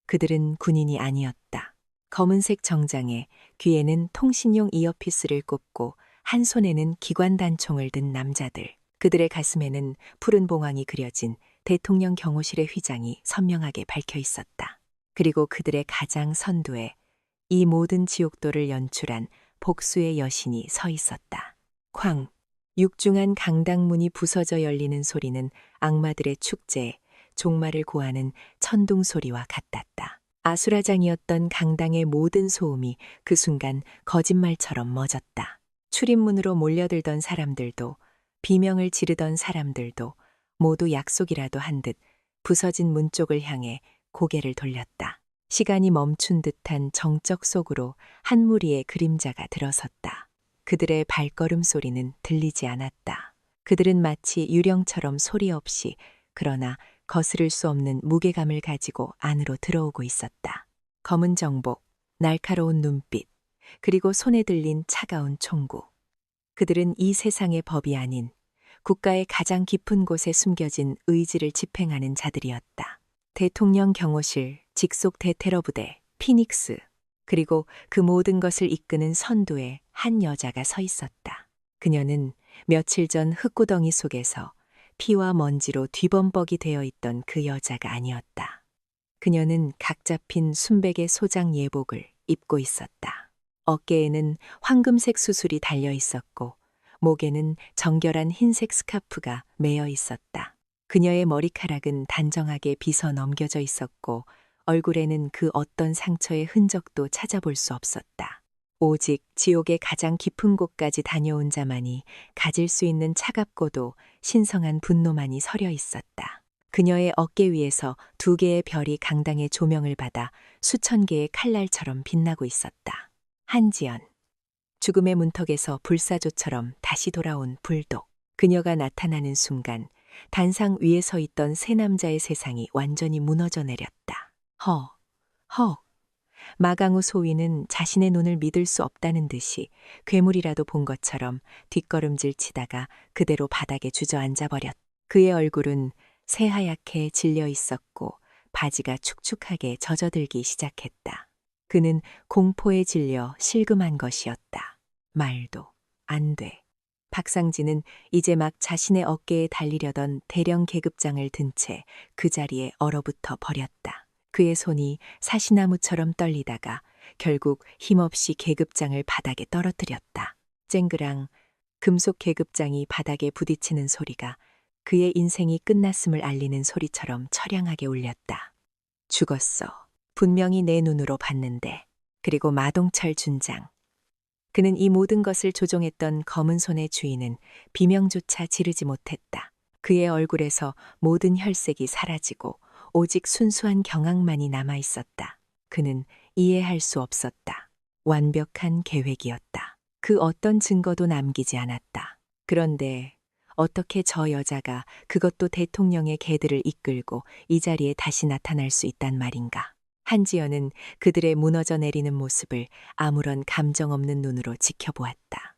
S1: 그들은 군인이 아니었다. 검은색 정장에 귀에는 통신용 이어피스를 꽂고 한 손에는 기관단총을 든 남자들. 그들의 가슴에는 푸른 봉황이 그려진 대통령 경호실의 휘장이 선명하게 박혀 있었다. 그리고 그들의 가장 선두에 이 모든 지옥도를 연출한 복수의 여신이 서 있었다. 쾅! 육중한 강당문이 부서져 열리는 소리는 악마들의 축제에 종말을 고하는 천둥 소리와 같았다. 아수라장이었던 강당의 모든 소음이 그 순간 거짓말처럼 멎었다. 출입문으로 몰려들던 사람들도 비명을 지르던 사람들도 모두 약속이라도 한 듯 부서진 문 쪽을 향해 고개를 돌렸다. 시간이 멈춘 듯한 정적 속으로 한 무리의 그림자가 들어섰다. 그들의 발걸음 소리는 들리지 않았다. 그들은 마치 유령처럼 소리 없이, 그러나 거스를 수 없는 무게감을 가지고 안으로 들어오고 있었다. 검은 정복, 날카로운 눈빛, 그리고 손에 들린 차가운 총구. 그들은 이 세상의 법이 아닌 국가의 가장 깊은 곳에 숨겨진 의지를 집행하는 자들이었다. 대통령 경호실, 직속 대테러 부대, 피닉스, 그리고 그 모든 것을 이끄는 선두에 한 여자가 서 있었다. 그녀는 며칠 전 흙구덩이 속에서 피와 먼지로 뒤범벅이 되어 있던 그 여자가 아니었다. 그녀는 각 잡힌 순백의 소장 예복을 입고 있었다. 어깨에는 황금색 수술이 달려 있었고 목에는 정결한 흰색 스카프가 매여 있었다. 그녀의 머리카락은 단정하게 빗어 넘겨져 있었고 얼굴에는 그 어떤 상처의 흔적도 찾아볼 수 없었다. 오직 지옥의 가장 깊은 곳까지 다녀온 자만이 가질 수 있는 차갑고도 신성한 분노만이 서려 있었다. 그녀의 어깨 위에서 2개의 별이 강당의 조명을 받아 수천 개의 칼날처럼 빛나고 있었다. 한지연. 죽음의 문턱에서 불사조처럼 다시 돌아온 불독. 그녀가 나타나는 순간 단상 위에 서 있던 세 남자의 세상이 완전히 무너져 내렸다. 헉. 마강우 소위는 자신의 눈을 믿을 수 없다는 듯이 괴물이라도 본 것처럼 뒷걸음질 치다가 그대로 바닥에 주저앉아 버렸다. 그의 얼굴은 새하얗게 질려 있었고 바지가 축축하게 젖어들기 시작했다. 그는 공포에 질려 실금한 것이었다. 말도 안 돼. 박상진은 이제 막 자신의 어깨에 달리려던 대령 계급장을 든 채 그 자리에 얼어붙어 버렸다. 그의 손이 사시나무처럼 떨리다가 결국 힘없이 계급장을 바닥에 떨어뜨렸다. 쨍그랑 금속 계급장이 바닥에 부딪히는 소리가 그의 인생이 끝났음을 알리는 소리처럼 처량하게 울렸다. 죽었어. 분명히 내 눈으로 봤는데. 그리고 마동철 준장. 그는 이 모든 것을 조종했던 검은 손의 주인은 비명조차 지르지 못했다. 그의 얼굴에서 모든 혈색이 사라지고 오직 순수한 경악만이 남아 있었다. 그는 이해할 수 없었다. 완벽한 계획이었다. 그 어떤 증거도 남기지 않았다. 그런데 어떻게 저 여자가 그것도 대통령의 개들을 이끌고 이 자리에 다시 나타날 수 있단 말인가. 한지연은 그들의 무너져 내리는 모습을 아무런 감정 없는 눈으로 지켜보았다.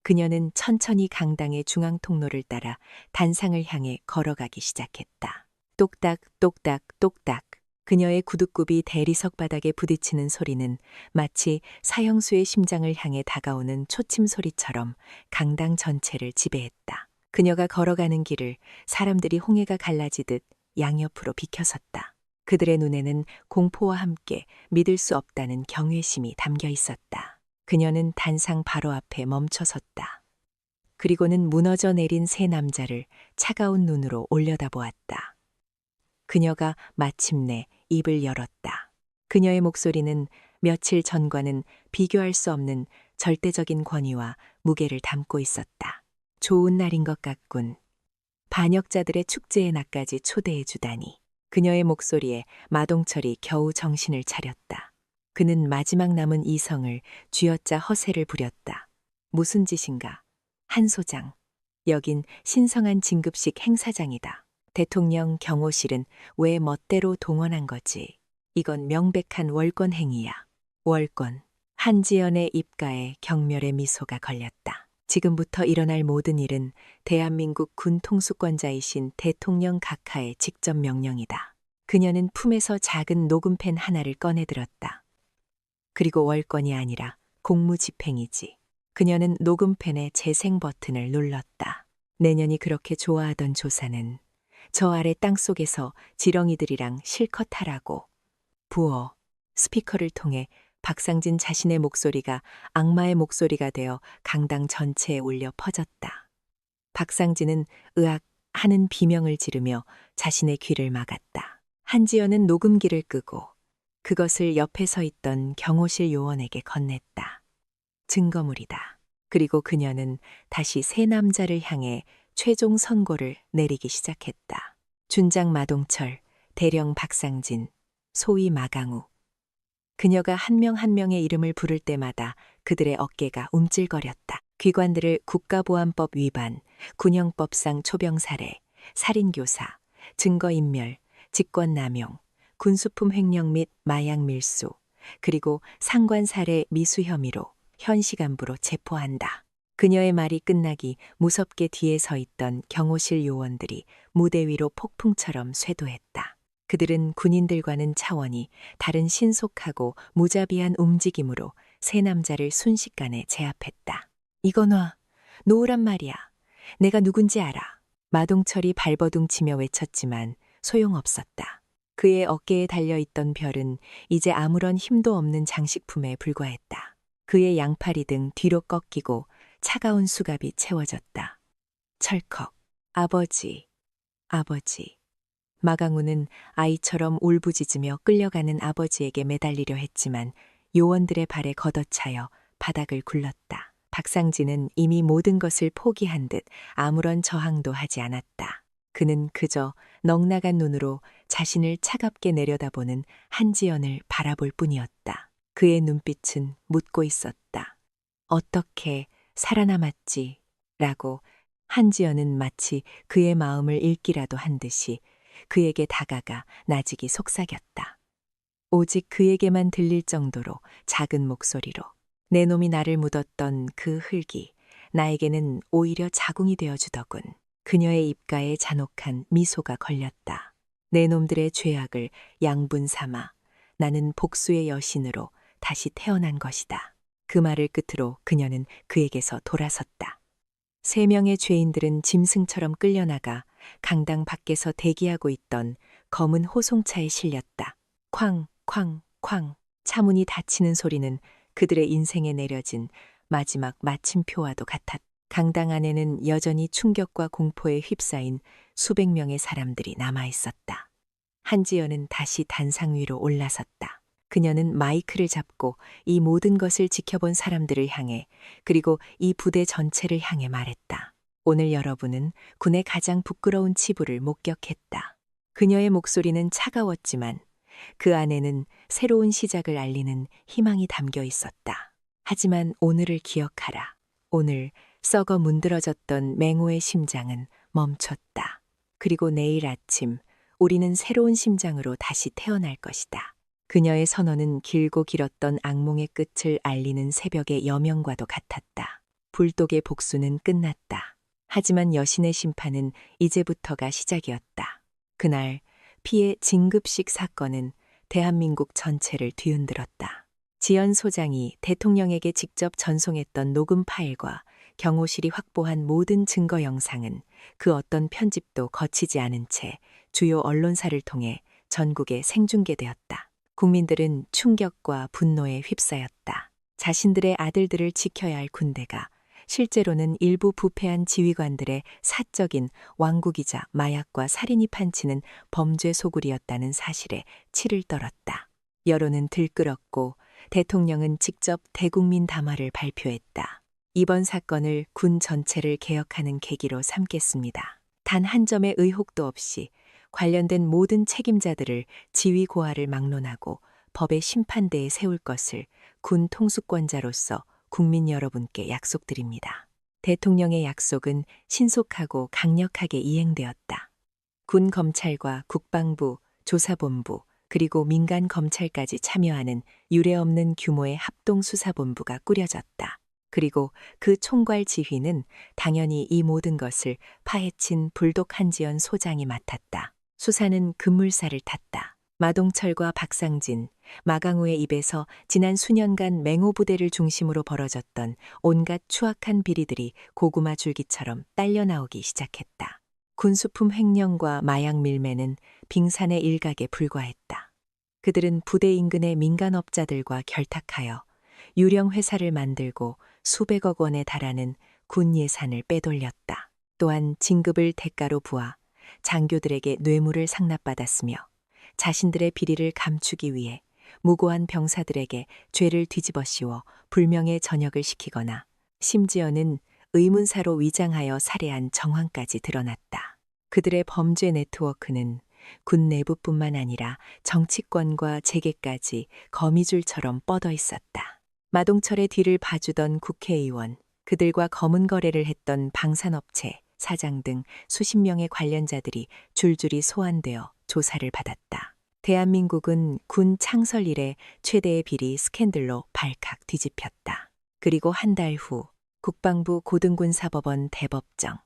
S1: 그녀는 천천히 강당의 중앙 통로를 따라 단상을 향해 걸어가기 시작했다. 똑딱 똑딱 똑딱. 그녀의 구둣굽이 대리석 바닥에 부딪히는 소리는 마치 사형수의 심장을 향해 다가오는 초침 소리처럼 강당 전체를 지배했다. 그녀가 걸어가는 길을 사람들이 홍해가 갈라지듯 양옆으로 비켜섰다. 그들의 눈에는 공포와 함께 믿을 수 없다는 경외심이 담겨 있었다. 그녀는 단상 바로 앞에 멈춰섰다. 그리고는 무너져 내린 세 남자를 차가운 눈으로 올려다보았다. 그녀가 마침내 입을 열었다. 그녀의 목소리는 며칠 전과는 비교할 수 없는 절대적인 권위와 무게를 담고 있었다. 좋은 날인 것 같군. 반역자들의 축제에 나까지 초대해 주다니. 그녀의 목소리에 마동철이 겨우 정신을 차렸다. 그는 마지막 남은 이성을 쥐어짜 허세를 부렸다. 무슨 짓인가? 한 소장. 여긴 신성한 진급식 행사장이다. 대통령 경호실은 왜 멋대로 동원한 거지? 이건 명백한 월권 행위야. 월권. 한지연의 입가에 경멸의 미소가 걸렸다. 지금부터 일어날 모든 일은 대한민국 군 통수권자이신 대통령 각하의 직접 명령이다. 그녀는 품에서 작은 녹음펜 하나를 꺼내들었다. 그리고 월권이 아니라 공무집행이지. 그녀는 녹음펜의 재생 버튼을 눌렀다. 내년이 그렇게 좋아하던 조사는 저 아래 땅속에서 지렁이들이랑 실컷 하라고. 부어. 스피커를 통해 박상진 자신의 목소리가 악마의 목소리가 되어 강당 전체에 울려 퍼졌다. 박상진은 으악 하는 비명을 지르며 자신의 귀를 막았다. 한지연은 녹음기를 끄고 그것을 옆에 서 있던 경호실 요원에게 건넸다. 증거물이다. 그리고 그녀는 다시 세 남자를 향해 최종 선고를 내리기 시작했다. 준장 마동철, 대령 박상진, 소위 마강우. 그녀가 한 명 한 명의 이름을 부를 때마다 그들의 어깨가 움찔거렸다. 귀관들을 국가보안법 위반, 군형법상 초병살해, 살인교사, 증거인멸, 직권남용, 군수품 횡령 및 마약 밀수, 그리고 상관살해 미수 혐의로 현 시간부로 체포한다. 그녀의 말이 끝나기 무섭게 뒤에 서 있던 경호실 요원들이 무대 위로 폭풍처럼 쇄도했다. 그들은 군인들과는 차원이 다른 신속하고 무자비한 움직임으로 세 남자를 순식간에 제압했다. 이거 놔. 놓으란 말이야. 내가 누군지 알아. 마동철이 발버둥치며 외쳤지만 소용없었다. 그의 어깨에 달려있던 별은 이제 아무런 힘도 없는 장식품에 불과했다. 그의 양팔이 등 뒤로 꺾이고 차가운 수갑이 채워졌다. 철컥. 아버지. 마강우는 아이처럼 울부짖으며 끌려가는 아버지에게 매달리려 했지만 요원들의 발에 걷어차여 바닥을 굴렀다. 박상진은 이미 모든 것을 포기한 듯 아무런 저항도 하지 않았다. 그는 그저 넉나간 눈으로 자신을 차갑게 내려다보는 한지연을 바라볼 뿐이었다. 그의 눈빛은 묻고 있었다. 어떻게 살아남았지? 라고 한지연은 마치 그의 마음을 읽기라도 한 듯이 그에게 다가가 나직이 속삭였다. 오직 그에게만 들릴 정도로 작은 목소리로 내 놈이 나를 묻었던 그 흙이 나에게는 오히려 자궁이 되어주더군. 그녀의 입가에 잔혹한 미소가 걸렸다. 내 놈들의 죄악을 양분 삼아 나는 복수의 여신으로 다시 태어난 것이다. 그 말을 끝으로 그녀는 그에게서 돌아섰다. 3명의 죄인들은 짐승처럼 끌려나가 강당 밖에서 대기하고 있던 검은 호송차에 실렸다. 쾅, 쾅, 쾅. 차문이 닫히는 소리는 그들의 인생에 내려진 마지막 마침표와도 같았다. 강당 안에는 여전히 충격과 공포에 휩싸인 수백 명의 사람들이 남아 있었다. 한지연은 다시 단상 위로 올라섰다. 그녀는 마이크를 잡고 이 모든 것을 지켜본 사람들을 향해 그리고 이 부대 전체를 향해 말했다. 오늘 여러분은 군의 가장 부끄러운 치부를 목격했다. 그녀의 목소리는 차가웠지만 그 안에는 새로운 시작을 알리는 희망이 담겨 있었다. 하지만 오늘을 기억하라. 오늘 썩어 문드러졌던 맹호의 심장은 멈췄다. 그리고 내일 아침 우리는 새로운 심장으로 다시 태어날 것이다. 그녀의 선언은 길고 길었던 악몽의 끝을 알리는 새벽의 여명과도 같았다. 불독의 복수는 끝났다. 하지만 여신의 심판은 이제부터가 시작이었다. 그날 피해 진급식 사건은 대한민국 전체를 뒤흔들었다. 지연 소장이 대통령에게 직접 전송했던 녹음 파일과 경호실이 확보한 모든 증거 영상은 그 어떤 편집도 거치지 않은 채 주요 언론사를 통해 전국에 생중계되었다. 국민들은 충격과 분노에 휩싸였다. 자신들의 아들들을 지켜야 할 군대가 실제로는 일부 부패한 지휘관들의 사적인 왕국이자 마약과 살인이 판치는 범죄 소굴이었다는 사실에 치를 떨었다. 여론은 들끓었고 대통령은 직접 대국민 담화를 발표했다. 이번 사건을 군 전체를 개혁하는 계기로 삼겠습니다. 단 한 점의 의혹도 없이 관련된 모든 책임자들을 지휘 고하를 막론하고 법의 심판대에 세울 것을 군 통수권자로서 국민 여러분께 약속드립니다. 대통령의 약속은 신속하고 강력하게 이행되었다. 군 검찰과 국방부, 조사본부, 그리고 민간 검찰까지 참여하는 유례없는 규모의 합동수사본부가 꾸려졌다. 그리고 그 총괄 지휘는 당연히 이 모든 것을 파헤친 불독 한지연 소장이 맡았다. 수사는 급물살을 탔다. 마동철과 박상진, 마강우의 입에서 지난 수년간 맹호 부대를 중심으로 벌어졌던 온갖 추악한 비리들이 고구마 줄기처럼 딸려 나오기 시작했다. 군수품 횡령과 마약 밀매는 빙산의 일각에 불과했다. 그들은 부대 인근의 민간업자들과 결탁하여 유령 회사를 만들고 수백억 원에 달하는 군 예산을 빼돌렸다. 또한 진급을 대가로 부아 장교들에게 뇌물을 상납받았으며 자신들의 비리를 감추기 위해 무고한 병사들에게 죄를 뒤집어 씌워 불명예 전역을 시키거나 심지어는 의문사로 위장하여 살해한 정황까지 드러났다. 그들의 범죄 네트워크는 군 내부뿐만 아니라 정치권과 재계까지 거미줄처럼 뻗어 있었다. 마동철의 뒤를 봐주던 국회의원, 그들과 검은 거래를 했던 방산업체, 사장 등 수십 명의 관련자들이 줄줄이 소환되어 조사를 받았다. 대한민국은 군 창설 이래 최대의 비리 스캔들로 발칵 뒤집혔다. 그리고 한 달 후 국방부 고등군사법원 대법정.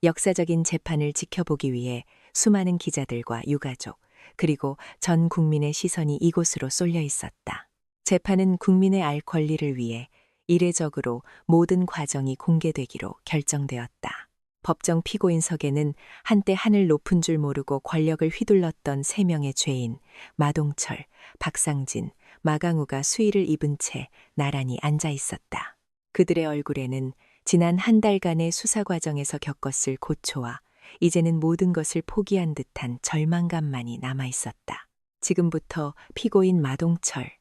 S1: 역사적인 재판을 지켜보기 위해 수많은 기자들과 유가족, 그리고 전 국민의 시선이 이곳으로 쏠려 있었다. 재판은 국민의 알 권리를 위해 이례적으로 모든 과정이 공개되기로 결정되었다. 법정 피고인석에는 한때 하늘 높은 줄 모르고 권력을 휘둘렀던 3명의 죄인 마동철, 박상진, 마강우가 수의를 입은 채 나란히 앉아 있었다. 그들의 얼굴에는 지난 한 달간의 수사 과정에서 겪었을 고초와 이제는 모든 것을 포기한 듯한 절망감만이 남아 있었다. 지금부터 피고인 마동철,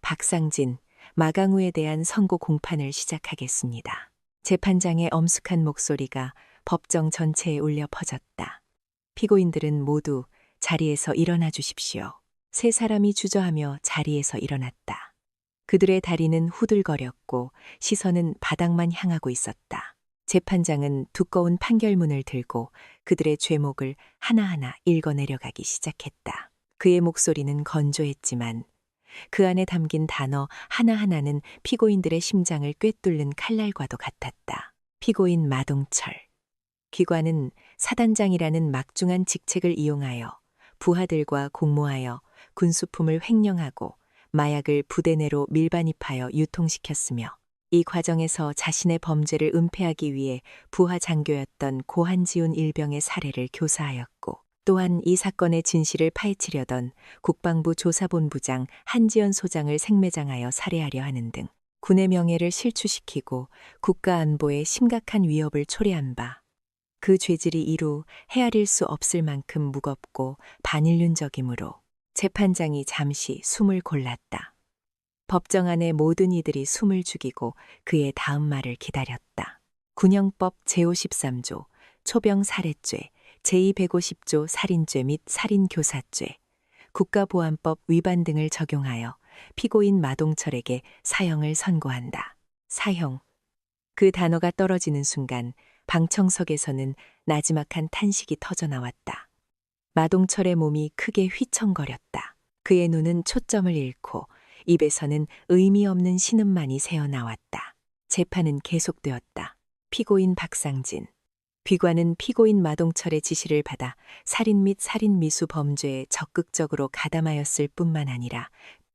S1: 박상진, 마강우에 대한 선고 공판을 시작하겠습니다. 재판장의 엄숙한 목소리가 법정 전체에 울려 퍼졌다. 피고인들은 모두 자리에서 일어나 주십시오. 3사람이 주저하며 자리에서 일어났다. 그들의 다리는 후들거렸고 시선은 바닥만 향하고 있었다. 재판장은 두꺼운 판결문을 들고 그들의 죄목을 하나하나 읽어내려가기 시작했다. 그의 목소리는 건조했지만 그 안에 담긴 단어 하나하나는 피고인들의 심장을 꿰뚫는 칼날과도 같았다. 피고인 마동철. 귀관은 사단장이라는 막중한 직책을 이용하여 부하들과 공모하여 군수품을 횡령하고 마약을 부대 내로 밀반입하여 유통시켰으며 이 과정에서 자신의 범죄를 은폐하기 위해 부하 장교였던 고한지훈 일병의 사례를 교사하였고 또한 이 사건의 진실을 파헤치려던 국방부 조사본부장 한지연 소장을 생매장하여 살해하려 하는 등 군의 명예를 실추시키고 국가 안보에 심각한 위협을 초래한 바 그 죄질이 이루 헤아릴 수 없을 만큼 무겁고 반인륜적이므로 재판장이 잠시 숨을 골랐다. 법정 안의 모든 이들이 숨을 죽이고 그의 다음 말을 기다렸다. 군형법 제53조 초병 살해죄, 제250조 살인죄 및 살인교사죄, 국가보안법 위반 등을 적용하여 피고인 마동철에게 사형을 선고한다. 사형. 그 단어가 떨어지는 순간 방청석에서는 나지막한 탄식이 터져나왔다. 마동철의 몸이 크게 휘청거렸다. 그의 눈은 초점을 잃고 입에서는 의미 없는 신음만이 새어나왔다. 재판은 계속되었다. 피고인 박상진. 귀관은 피고인 마동철의 지시를 받아 살인 및 살인미수 범죄에 적극적으로 가담하였을 뿐만 아니라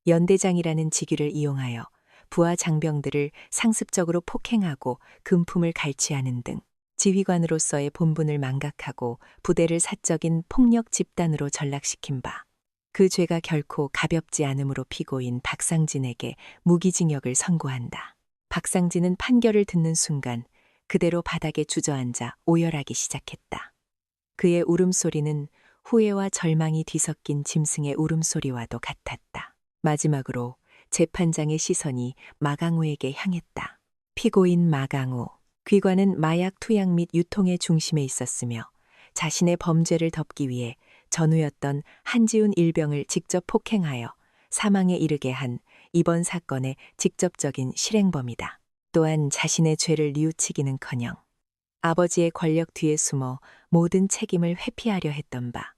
S1: 연대장이라는 직위를 이용하여 부하 장병들을 상습적으로 폭행하고 금품을 갈취하는 등 지휘관으로서의 본분을 망각하고 부대를 사적인 폭력 집단으로 전락시킨 바 그 죄가 결코 가볍지 않으므로 피고인 박상진에게 무기징역을 선고한다. 박상진은 판결을 듣는 순간 그대로 바닥에 주저앉아 오열하기 시작했다. 그의 울음소리는 후회와 절망이 뒤섞인 짐승의 울음소리와도 같았다. 마지막으로 재판장의 시선이 마강우에게 향했다. 피고인 마강우. 귀관은 마약 투약 및 유통의 중심에 있었으며 자신의 범죄를 덮기 위해 전우였던 한지훈 일병을 직접 폭행하여 사망에 이르게 한 이번 사건의 직접적인 실행범이다. 또한 자신의 죄를 뉘우치기는커녕 아버지의 권력 뒤에 숨어 모든 책임을 회피하려 했던 바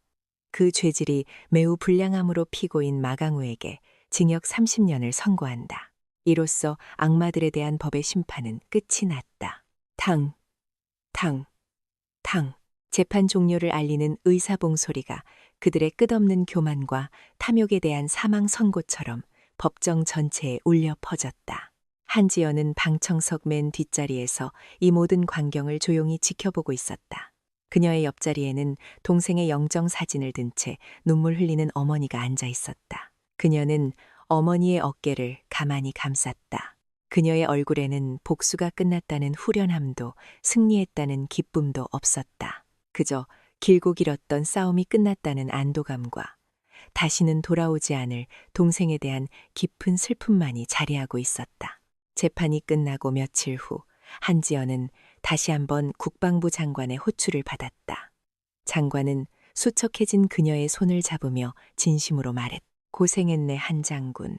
S1: 그 죄질이 매우 불량함으로 피고인 마강우에게 징역 30년을 선고한다. 이로써 악마들에 대한 법의 심판은 끝이 났다. 탕, 탕, 탕. 재판 종료를 알리는 의사봉 소리가 그들의 끝없는 교만과 탐욕에 대한 사망 선고처럼 법정 전체에 울려 퍼졌다. 한지연은 방청석 맨 뒷자리에서 이 모든 광경을 조용히 지켜보고 있었다. 그녀의 옆자리에는 동생의 영정 사진을 든 채 눈물 흘리는 어머니가 앉아 있었다. 그녀는 어머니의 어깨를 가만히 감쌌다. 그녀의 얼굴에는 복수가 끝났다는 후련함도 승리했다는 기쁨도 없었다. 그저 길고 길었던 싸움이 끝났다는 안도감과 다시는 돌아오지 않을 동생에 대한 깊은 슬픔만이 자리하고 있었다. 재판이 끝나고 며칠 후 한지연은 다시 한번 국방부 장관의 호출을 받았다. 장관은 수척해진 그녀의 손을 잡으며 진심으로 말했다. 고생했네 한 장군.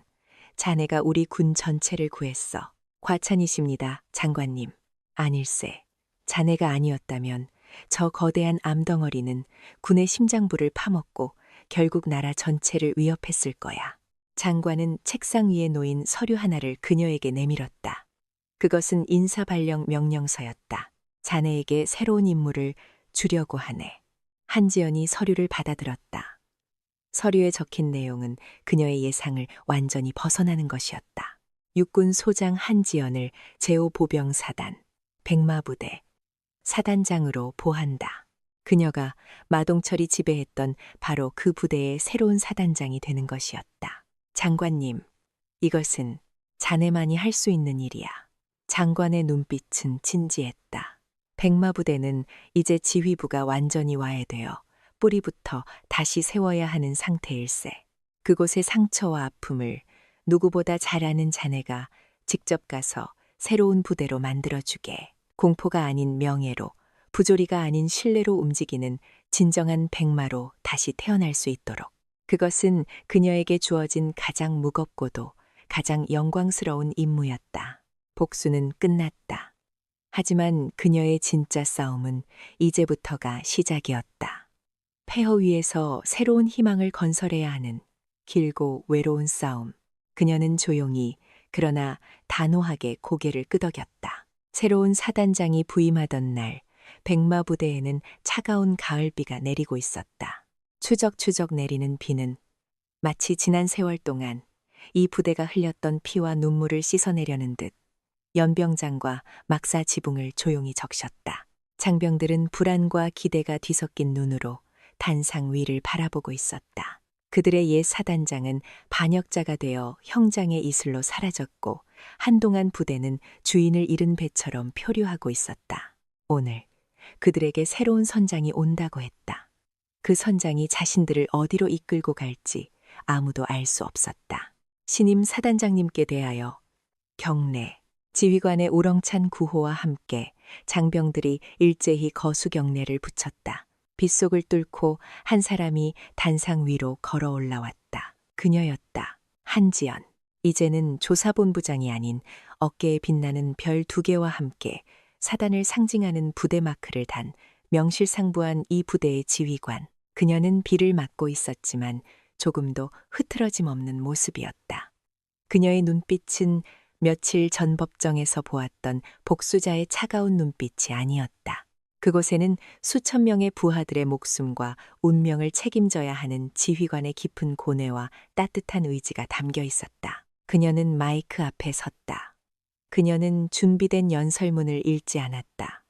S1: 자네가 우리 군 전체를 구했어. 과찬이십니다, 장관님. 아닐세. 자네가 아니었다면 저 거대한 암덩어리는 군의 심장부를 파먹고 결국 나라 전체를 위협했을 거야. 장관은 책상 위에 놓인 서류 하나를 그녀에게 내밀었다. 그것은 인사발령 명령서였다. 자네에게 새로운 임무를 주려고 하네. 한지연이 서류를 받아들었다. 서류에 적힌 내용은 그녀의 예상을 완전히 벗어나는 것이었다. 육군 소장 한지연을 제5보병사단 백마부대 사단장으로 보한다. 그녀가 마동철이 지배했던 바로 그 부대의 새로운 사단장이 되는 것이었다. 장관님, 이것은 자네만이 할 수 있는 일이야. 장관의 눈빛은 진지했다. 백마부대는 이제 지휘부가 완전히 와해되어 뿌리부터 다시 세워야 하는 상태일세. 그곳의 상처와 아픔을 누구보다 잘 아는 자네가 직접 가서 새로운 부대로 만들어주게. 공포가 아닌 명예로, 부조리가 아닌 신뢰로 움직이는 진정한 백마로 다시 태어날 수 있도록. 그것은 그녀에게 주어진 가장 무겁고도 가장 영광스러운 임무였다. 복수는 끝났다. 하지만 그녀의 진짜 싸움은 이제부터가 시작이었다. 폐허 위에서 새로운 희망을 건설해야 하는 길고 외로운 싸움. 그녀는 조용히 그러나 단호하게 고개를 끄덕였다. 새로운 사단장이 부임하던 날, 백마 부대에는 차가운 가을비가 내리고 있었다. 추적추적 내리는 비는 마치 지난 세월 동안 이 부대가 흘렸던 피와 눈물을 씻어내려는 듯 연병장과 막사 지붕을 조용히 적셨다. 장병들은 불안과 기대가 뒤섞인 눈으로 단상 위를 바라보고 있었다. 그들의 옛 사단장은 반역자가 되어 형장의 이슬로 사라졌고 한동안 부대는 주인을 잃은 배처럼 표류하고 있었다. 오늘 그들에게 새로운 선장이 온다고 했다. 그 선장이 자신들을 어디로 이끌고 갈지 아무도 알 수 없었다. 신임 사단장님께 대하여 경례. 지휘관의 우렁찬 구호와 함께 장병들이 일제히 거수 경례를 붙였다. 빗속을 뚫고 한 사람이 단상 위로 걸어 올라왔다. 그녀였다. 한지연. 이제는 조사본부장이 아닌 어깨에 빛나는 별 2개와 함께 사단을 상징하는 부대 마크를 단 명실상부한 이 부대의 지휘관. 그녀는 비를 맞고 있었지만 조금도 흐트러짐 없는 모습이었다. 그녀의 눈빛은 며칠 전 법정에서 보았던 복수자의 차가운 눈빛이 아니었다. 그곳에는 수천 명의 부하들의 목숨과 운명을 책임져야 하는 지휘관의 깊은 고뇌와 따뜻한 의지가 담겨 있었다. 그녀는 마이크 앞에 섰다. 그녀는 준비된 연설문을 읽지 않았다.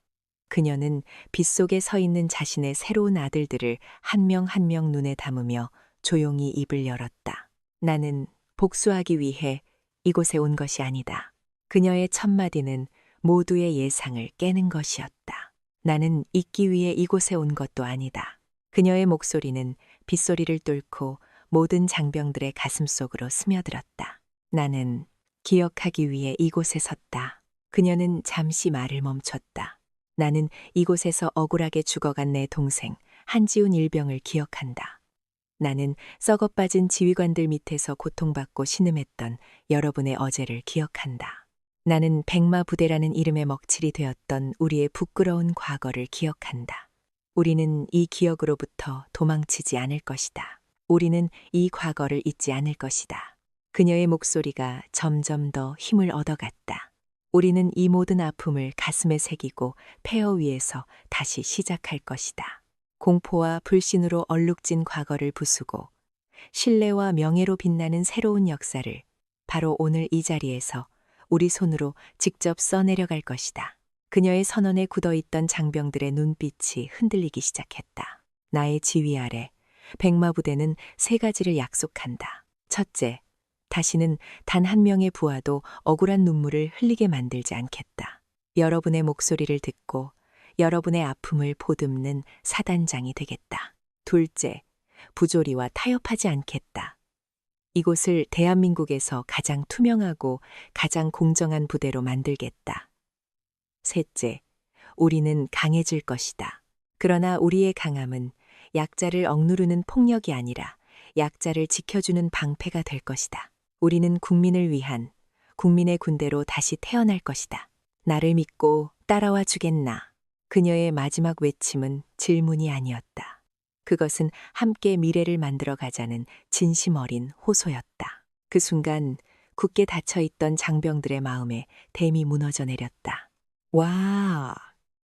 S1: 그녀는 빗속에 서 있는 자신의 새로운 아들들을 한 명 한 명 눈에 담으며 조용히 입을 열었다. 나는 복수하기 위해 이곳에 온 것이 아니다. 그녀의 첫마디는 모두의 예상을 깨는 것이었다. 나는 잊기 위해 이곳에 온 것도 아니다. 그녀의 목소리는 빗소리를 뚫고 모든 장병들의 가슴 속으로 스며들었다. 나는 기억하기 위해 이곳에 섰다. 그녀는 잠시 말을 멈췄다. 나는 이곳에서 억울하게 죽어간 내 동생 한지훈 일병을 기억한다. 나는 썩어빠진 지휘관들 밑에서 고통받고 신음했던 여러분의 어제를 기억한다. 나는 백마 부대라는 이름의 먹칠이 되었던 우리의 부끄러운 과거를 기억한다. 우리는 이 기억으로부터 도망치지 않을 것이다. 우리는 이 과거를 잊지 않을 것이다. 그녀의 목소리가 점점 더 힘을 얻어갔다. 우리는 이 모든 아픔을 가슴에 새기고 폐허 위에서 다시 시작할 것이다. 공포와 불신으로 얼룩진 과거를 부수고 신뢰와 명예로 빛나는 새로운 역사를 바로 오늘 이 자리에서 우리 손으로 직접 써내려갈 것이다. 그녀의 선언에 굳어있던 장병들의 눈빛이 흔들리기 시작했다. 나의 지휘 아래 백마부대는 3가지를 약속한다. 첫째, 다시는 단 한 명의 부하도 억울한 눈물을 흘리게 만들지 않겠다. 여러분의 목소리를 듣고 여러분의 아픔을 보듬는 사단장이 되겠다. 둘째, 부조리와 타협하지 않겠다. 이곳을 대한민국에서 가장 투명하고 가장 공정한 부대로 만들겠다. 셋째, 우리는 강해질 것이다. 그러나 우리의 강함은 약자를 억누르는 폭력이 아니라 약자를 지켜주는 방패가 될 것이다. 우리는 국민을 위한 국민의 군대로 다시 태어날 것이다. 나를 믿고 따라와 주겠나? 그녀의 마지막 외침은 질문이 아니었다. 그것은 함께 미래를 만들어 가자는 진심 어린 호소였다. 그 순간 굳게 닫혀있던 장병들의 마음에 댐이 무너져 내렸다. 와!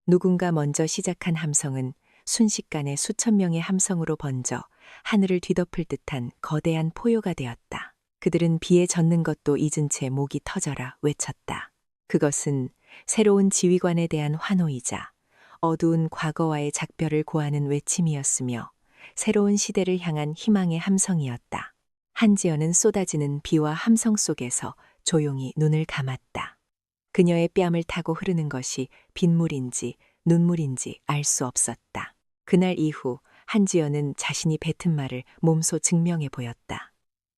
S1: 누군가 먼저 시작한 함성은 순식간에 수천 명의 함성으로 번져 하늘을 뒤덮을 듯한 거대한 포효가 되었다. 그들은 비에 젖는 것도 잊은 채 목이 터져라 외쳤다. 그것은 새로운 지휘관에 대한 환호이자 어두운 과거와의 작별을 고하는 외침이었으며 새로운 시대를 향한 희망의 함성이었다. 한지연은 쏟아지는 비와 함성 속에서 조용히 눈을 감았다. 그녀의 뺨을 타고 흐르는 것이 빗물인지 눈물인지 알 수 없었다. 그날 이후 한지연은 자신이 뱉은 말을 몸소 증명해 보였다.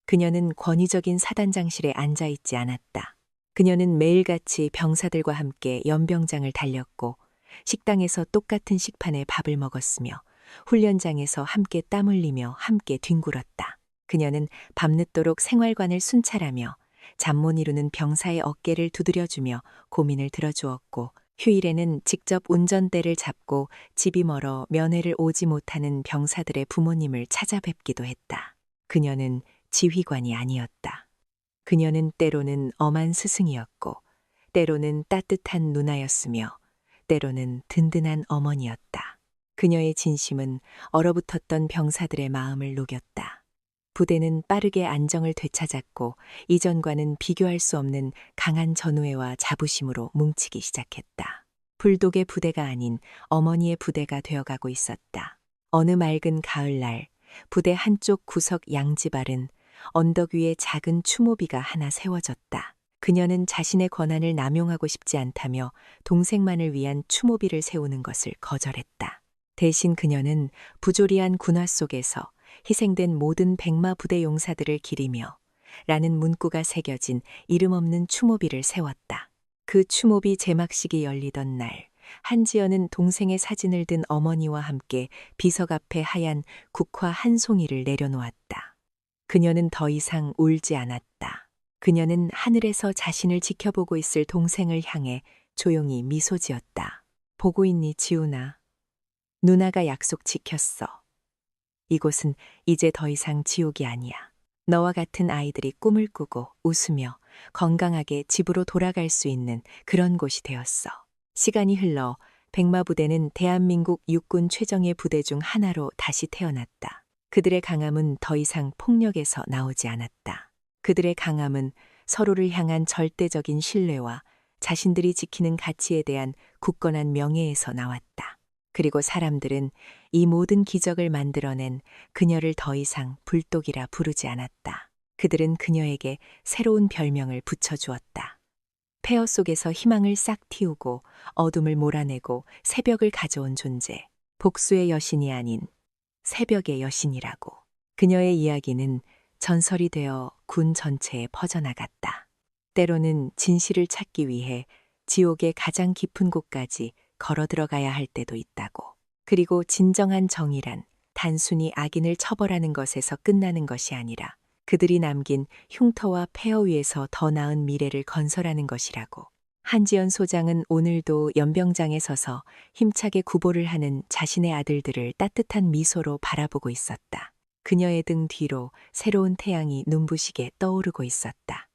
S1: 그녀는 권위적인 사단장실에 앉아있지 않았다. 그녀는 매일같이 병사들과 함께 연병장을 달렸고 식당에서 똑같은 식판에 밥을 먹었으며 훈련장에서 함께 땀 흘리며 함께 뒹굴었다. 그녀는 밤늦도록 생활관을 순찰하며 잠 못 이루는 병사의 어깨를 두드려주며 고민을 들어주었고 휴일에는 직접 운전대를 잡고 집이 멀어 면회를 오지 못하는 병사들의 부모님을 찾아뵙기도 했다. 그녀는 지휘관이 아니었다. 그녀는 때로는 엄한 스승이었고, 때로는 따뜻한 누나였으며, 때로는 든든한 어머니였다. 그녀의 진심은 얼어붙었던 병사들의 마음을 녹였다. 부대는 빠르게 안정을 되찾았고, 이전과는 비교할 수 없는 강한 전우애와 자부심으로 뭉치기 시작했다. 불독의 부대가 아닌 어머니의 부대가 되어가고 있었다. 어느 맑은 가을날, 부대 한쪽 구석 양지발은 언덕 위에 작은 추모비가 하나 세워졌다. 그녀는 자신의 권한을 남용하고 싶지 않다며 동생만을 위한 추모비를 세우는 것을 거절했다. 대신 그녀는 부조리한 군화 속에서 희생된 모든 백마 부대 용사들을 기리며 라는 문구가 새겨진 이름 없는 추모비를 세웠다. 그 추모비 제막식이 열리던 날, 한지연은 동생의 사진을 든 어머니와 함께 비석 앞에 하얀 국화 한 송이를 내려놓았다. 그녀는 더 이상 울지 않았다. 그녀는 하늘에서 자신을 지켜보고 있을 동생을 향해 조용히 미소 지었다. 보고 있니, 지훈아? 누나가 약속 지켰어. 이곳은 이제 더 이상 지옥이 아니야. 너와 같은 아이들이 꿈을 꾸고 웃으며 건강하게 집으로 돌아갈 수 있는 그런 곳이 되었어. 시간이 흘러 백마부대는 대한민국 육군 최정예 부대 중 하나로 다시 태어났다. 그들의 강함은 더 이상 폭력에서 나오지 않았다. 그들의 강함은 서로를 향한 절대적인 신뢰와 자신들이 지키는 가치에 대한 굳건한 명예에서 나왔다. 그리고 사람들은 이 모든 기적을 만들어낸 그녀를 더 이상 불독이라 부르지 않았다. 그들은 그녀에게 새로운 별명을 붙여주었다. 폐허 속에서 희망을 싹 틔우고 어둠을 몰아내고 새벽을 가져온 존재, 복수의 여신이 아닌 새벽의 여신이라고. 그녀의 이야기는 전설이 되어 군 전체에 퍼져나갔다. 때로는 진실을 찾기 위해 지옥의 가장 깊은 곳까지 걸어 들어가야 할 때도 있다고. 그리고 진정한 정의란 단순히 악인을 처벌하는 것에서 끝나는 것이 아니라 그들이 남긴 흉터와 폐허 위에서 더 나은 미래를 건설하는 것이라고. 한지연 소장은 오늘도 연병장에 서서 힘차게 구보를 하는 자신의 아들들을 따뜻한 미소로 바라보고 있었다. 그녀의 등 뒤로 새로운 태양이 눈부시게 떠오르고 있었다.